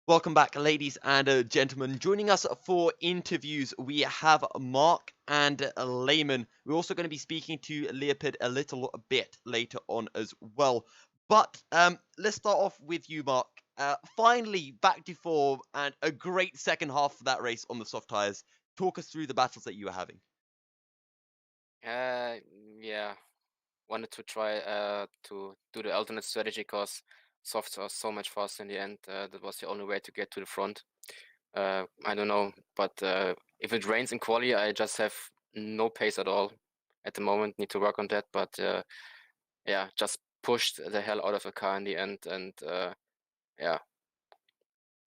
Welcome back, ladies and gentlemen. Joining us for interviews, we have Mark and Layman. We're also going to be speaking to Leopard a little bit later on as well. But let's start off with you, Mark. Finally, back to form and a great second half of that race on the soft tyres. Talk us through the battles that you were having. Yeah, wanted to try to do the alternate strategy because softs are so much faster in the end. That was the only way to get to the front. I don't know, but if it rains in quali, I just have no pace at all at the moment. Need to work on that, but yeah, just pushed the hell out of the car in the end, and yeah,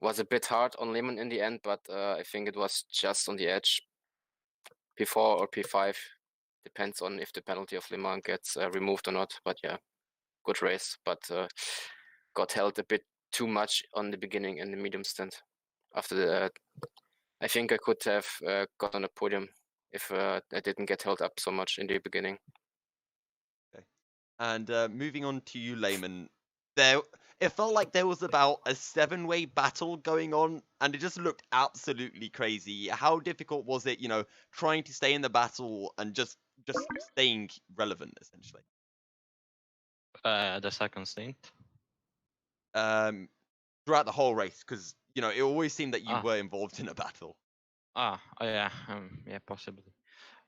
was a bit hard on Lemon in the end, but I think it was just on the edge. P4 or P5 depends on if the penalty of Le Mans gets removed or not. But yeah, good race, but got held a bit too much on the beginning in the medium stint. After the, I think I could have got on a podium if I didn't get held up so much in the beginning. Okay. And moving on to you, Layman. It felt like there was about a 7-way battle going on, and it just looked absolutely crazy. How difficult was it, trying to stay in the battle and just staying relevant, essentially? The second stint. Throughout the whole race, because it always seemed that you Ah. were involved in a battle. Yeah, possibly.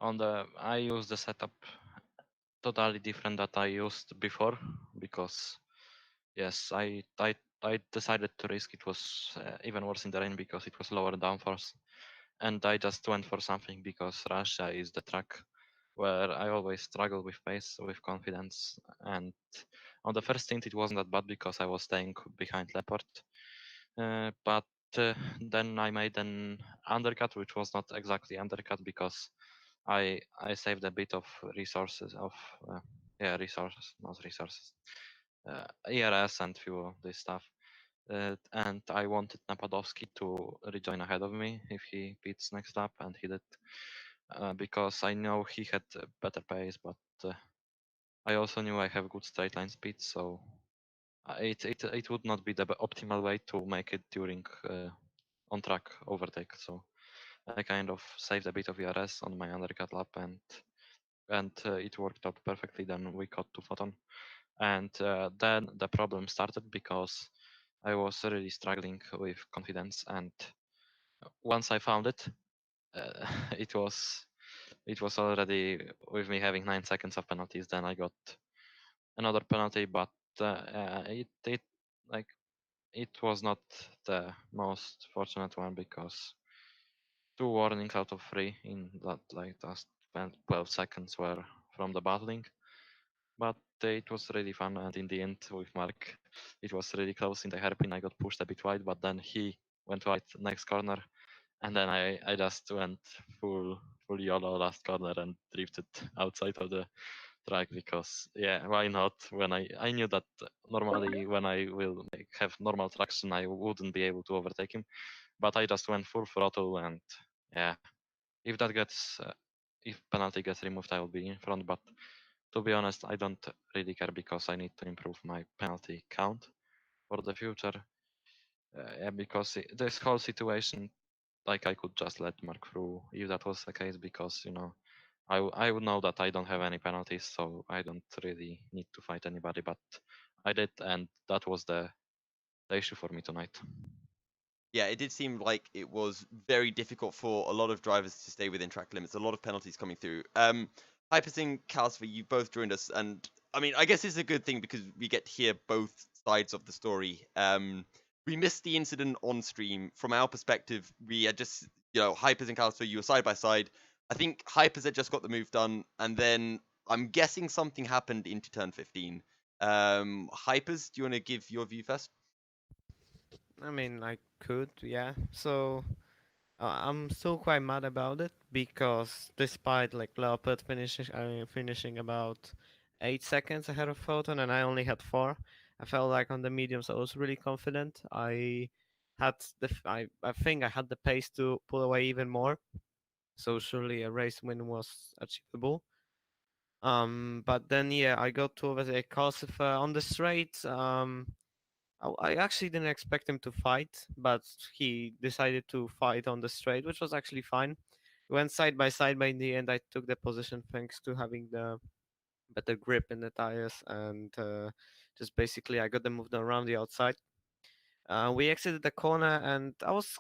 I used the setup totally different that I used before because yes, I decided to risk. It was even worse in the rain because it was lower downforce, and I just went for something because Russia is the track where I always struggle with pace, with confidence, and on the first stint it wasn't that bad because I was staying behind Leopard, but then I made an undercut, which was not exactly undercut because I saved a bit of resources of resources, not resources, ERS and fuel, this stuff. And I wanted Napadovsky to rejoin ahead of me if he beats next lap, and he did, because I know he had better pace, but I also knew I have good straight line speed, so it would not be the optimal way to make it during on track overtake. So I kind of saved a bit of ERS on my undercut lap, and it worked out perfectly. Then we got to Photon, and then the problem started because I was really struggling with confidence, and once I found it, it was already with me having 9 seconds of penalties. Then I got another penalty, but it like it was not the most fortunate one because 2 warnings out of 3 in that last 12 seconds were from the battling. But it was really fun, and in the end with Mark, it was really close in the hairpin. I got pushed a bit wide, but then he went wide next corner, and then I just went full YOLO last corner and drifted outside of the track because why not? When I knew that normally when I will have normal traction, I wouldn't be able to overtake him, but I just went full throttle, and if that gets if penalty gets removed, I will be in front. But to be honest, I don't really care because I need to improve my penalty count for the future. Because this whole situation, like I could just let Mark through if that was the case, because I would know that I don't have any penalties, so I don't really need to fight anybody. But I did, and that was the issue for me tonight. Yeah, it did seem like it was very difficult for a lot of drivers to stay within track limits. A lot of penalties coming through. Hypers and Kalsva, you both joined us, and I mean, I guess it's a good thing because we get to hear both sides of the story. We missed the incident on stream. From our perspective, we had just, Hypers and Kalsva, you were side by side. I think Hypers had just got the move done, and then I'm guessing something happened into turn 15. Hypers, do you want to give your view first? I mean, I could, yeah. So I'm still quite mad about it because despite like Leopard finishing about 8 seconds ahead of Photon and I only had 4, I felt like on the mediums I was really confident. I had I think I had the pace to pull away even more. So surely a race win was achievable. But then I got to overtake Kosovo on the straight. I actually didn't expect him to fight, but he decided to fight on the straight, which was actually fine. We went side by side, but in the end, I took the position thanks to having the better grip in the tires, and just basically I got them moved around the outside. We exited the corner, and I was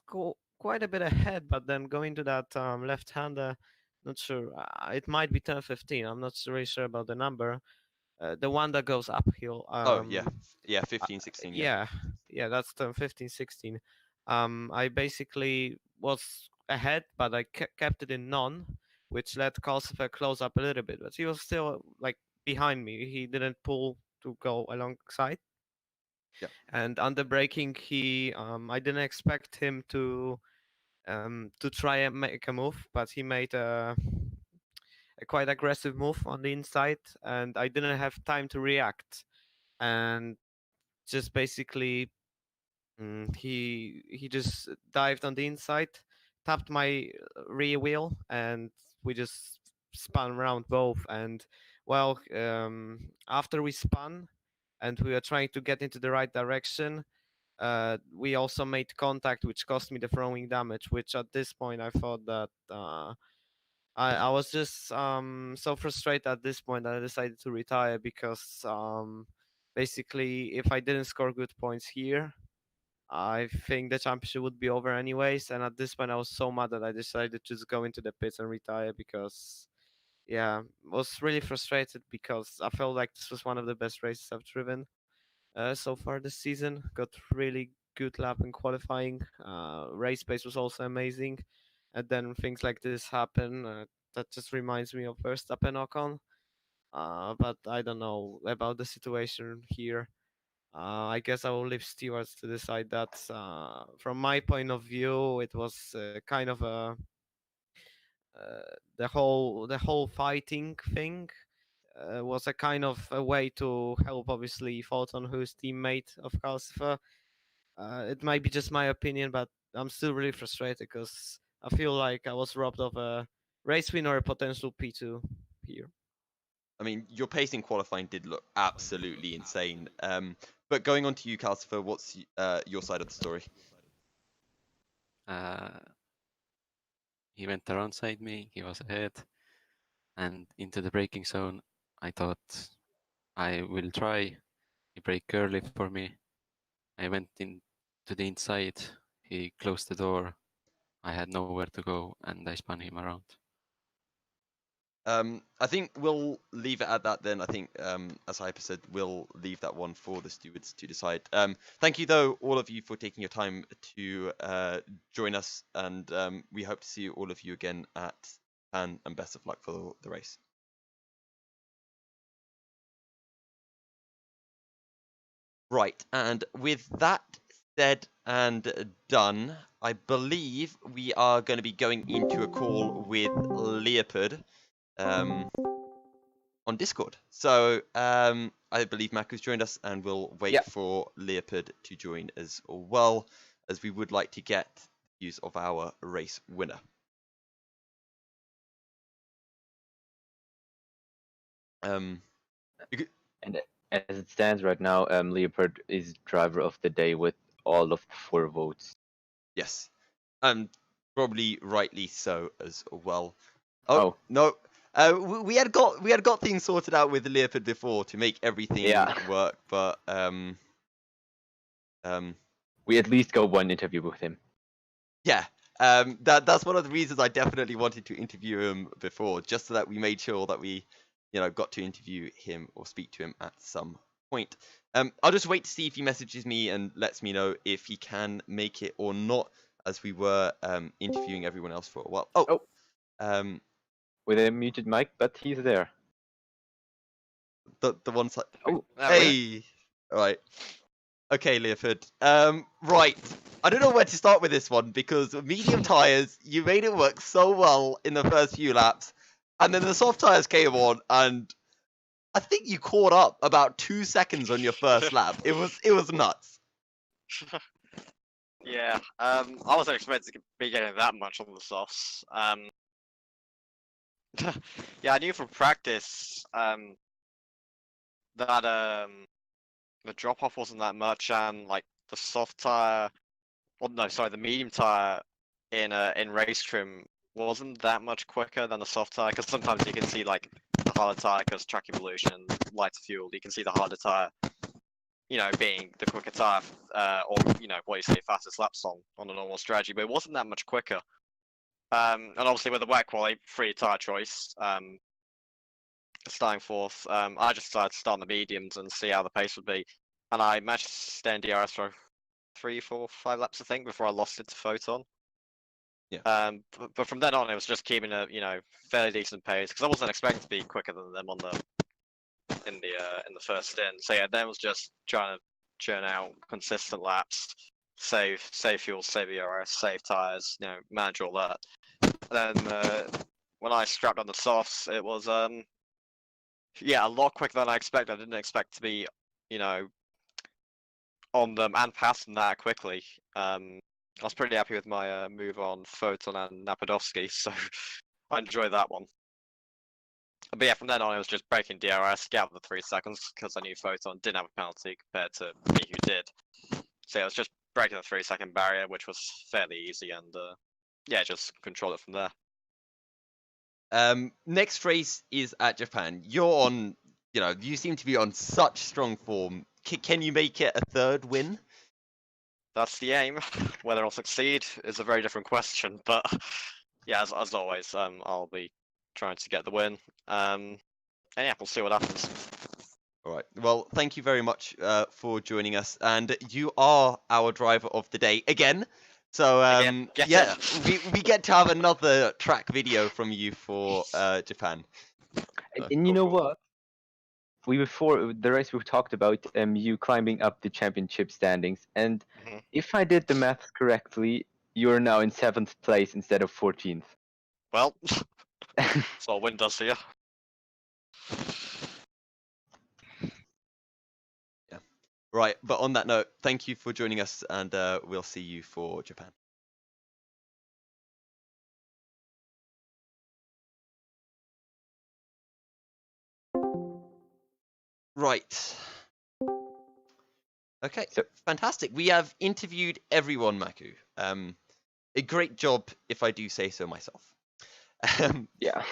quite a bit ahead, but then going to that left-hander, not sure, it might be turn 15. I'm not really sure about the number. The one that goes uphill. Oh yeah, yeah, 15, 16, yeah. Yeah, that's turn 15, 16. I basically was ahead, but I kept it in none, which let Calcifer close up a little bit, but he was still like behind me. He didn't pull to go alongside. Yeah. And under braking, I didn't expect him to try and make a move, but he made a quite aggressive move on the inside, and I didn't have time to react. And just basically, he just dived on the inside, tapped my rear wheel, and we just spun around both. And well, after we spun and we were trying to get into the right direction, we also made contact, which cost me the throwing damage. Which at this point I thought that I was just so frustrated at this point that I decided to retire because basically if I didn't score good points here, I think the championship would be over anyways. And at this point I was so mad that I decided to just go into the pits and retire because yeah, was really frustrated because I felt like this was one of the best races I've driven so far this season. Got really good lap in qualifying. Race pace was also amazing, and then things like this happen. That just reminds me of Verstappen Ocon. But I don't know about the situation here. I guess I will leave stewards to decide that. From my point of view, it was kind of a the whole fighting thing was a kind of a way to help, obviously, Fulton, who's teammate of Calcifer. It might be just my opinion, but I'm still really frustrated because I feel like I was robbed of a race win or a potential P2 here. I mean, your pace in qualifying did look absolutely insane. But going on to you, Calcifer, what's your side of the story? He went alongside me, he was ahead, and into the braking zone. I thought I will try. He braked early for me. I went in to the inside. He closed the door. I had nowhere to go, and I spun him around. I think we'll leave it at that then. I think, as Hyper said, we'll leave that one for the stewards to decide. Thank you, though, all of you, for taking your time to join us, and we hope to see all of you again at Japan, and best of luck for the race. Right, and with that said and done, I believe we are going to be going into a call with Leopard. On Discord. So I believe Maku's joined us, and we'll wait for Leopard to join as well, as we would like to get the views of our race winner. And as it stands right now, Leopard is driver of the day with all of the 4 votes. Yes, and probably rightly so as well. Oh. No. We had got things sorted out with Leopard before to make everything work, but we at least got one interview with him. Yeah, that's one of the reasons I definitely wanted to interview him before, just so that we made sure that we, got to interview him or speak to him at some point. I'll just wait to see if he messages me and lets me know if he can make it or not, as we were interviewing everyone else for a while. With a muted mic, but he's there. The one side. Oh, hey. All right. Okay, Leopard. Right. I don't know where to start with this one because medium tires, you made it work so well in the first few laps, and then the soft tires came on, and I think you caught up about 2 seconds on your first lap. It was nuts. Yeah. I wasn't expecting to be getting that much on the softs. Yeah, I knew from practice that the drop off wasn't that much, and like the soft tire, well, no, sorry, the medium tire in race trim wasn't that much quicker than the soft tire, because sometimes you can see like the harder tire because track evolution, lighter fuel. You can see the harder tire, you know, being the quicker tire, or you know what you say, fastest laps on a normal strategy, but it wasn't that much quicker. And obviously with the wet quality, free tire choice, starting fourth, I just decided to start on the mediums and see how the pace would be, and I managed to stay in DRS for 3, 4, 5 laps, I think, before I lost it to Photon. Yeah. But from then on, it was just keeping a fairly decent pace because I wasn't expecting to be quicker than them in the first stint. So yeah, then was just trying to churn out consistent laps, save fuel, save ERS, save tires, manage all that. And then when I strapped on the softs, it was a lot quicker than I expected. I didn't expect to be on them and past them that quickly. I was pretty happy with my move on Photon and Napadovsky, so I enjoyed that one. But yeah, from then on, it was just breaking DRS, get out of the 3 seconds, because I knew Photon didn't have a penalty compared to me who did. So yeah, it was just breaking the 3-second barrier, which was fairly easy, and just control it from there. Next race is at Japan. You're on, you seem to be on such strong form. Can you make it a third win? That's the aim. Whether I'll succeed is a very different question, but yeah, as always, I'll be trying to get the win. And yeah, we'll see what happens. All right. Well, thank you very much for joining us, and you are our driver of the day again. So we get to have another track video from you for Japan. And you know what? Before the race we talked about you climbing up the championship standings, and if I did the maths correctly, you're now in 7th place instead of 14th. Well, that's what a win does for you. Yeah. Right, but on that note, thank you for joining us, and we'll see you for Japan. Right. Okay, so fantastic. We have interviewed everyone, Maku. A great job, if I do say so myself. Yeah.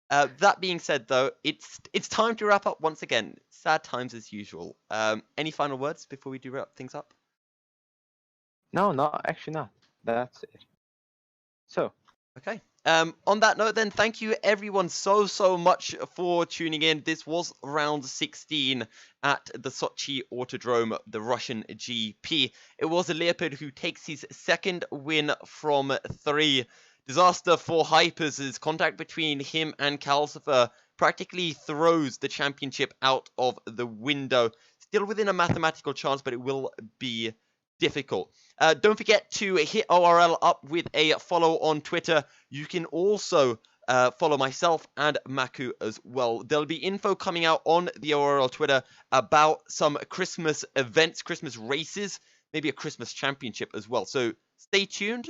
That being said, though, it's time to wrap up once again. Sad times as usual. Any final words before we do wrap things up? No, actually not. That's it. So. Okay. On that note, then, thank you everyone so much for tuning in. This was round 16 at the Sochi Autodrome, the Russian GP. It was a Leopard who takes his second win from 3. Disaster for Hypers as contact between him and Calcifer practically throws the championship out of the window. Still within a mathematical chance, but it will be difficult. Don't forget to hit ORL up with a follow on Twitter. You can also follow myself and Maku as well. There'll be info coming out on the ORL Twitter about some Christmas events, Christmas races, maybe a Christmas championship as well. So stay tuned.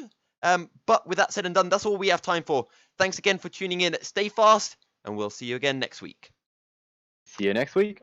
But with that said and done, that's all we have time for. Thanks again for tuning in. Stay fast, and we'll see you again next week. See you next week.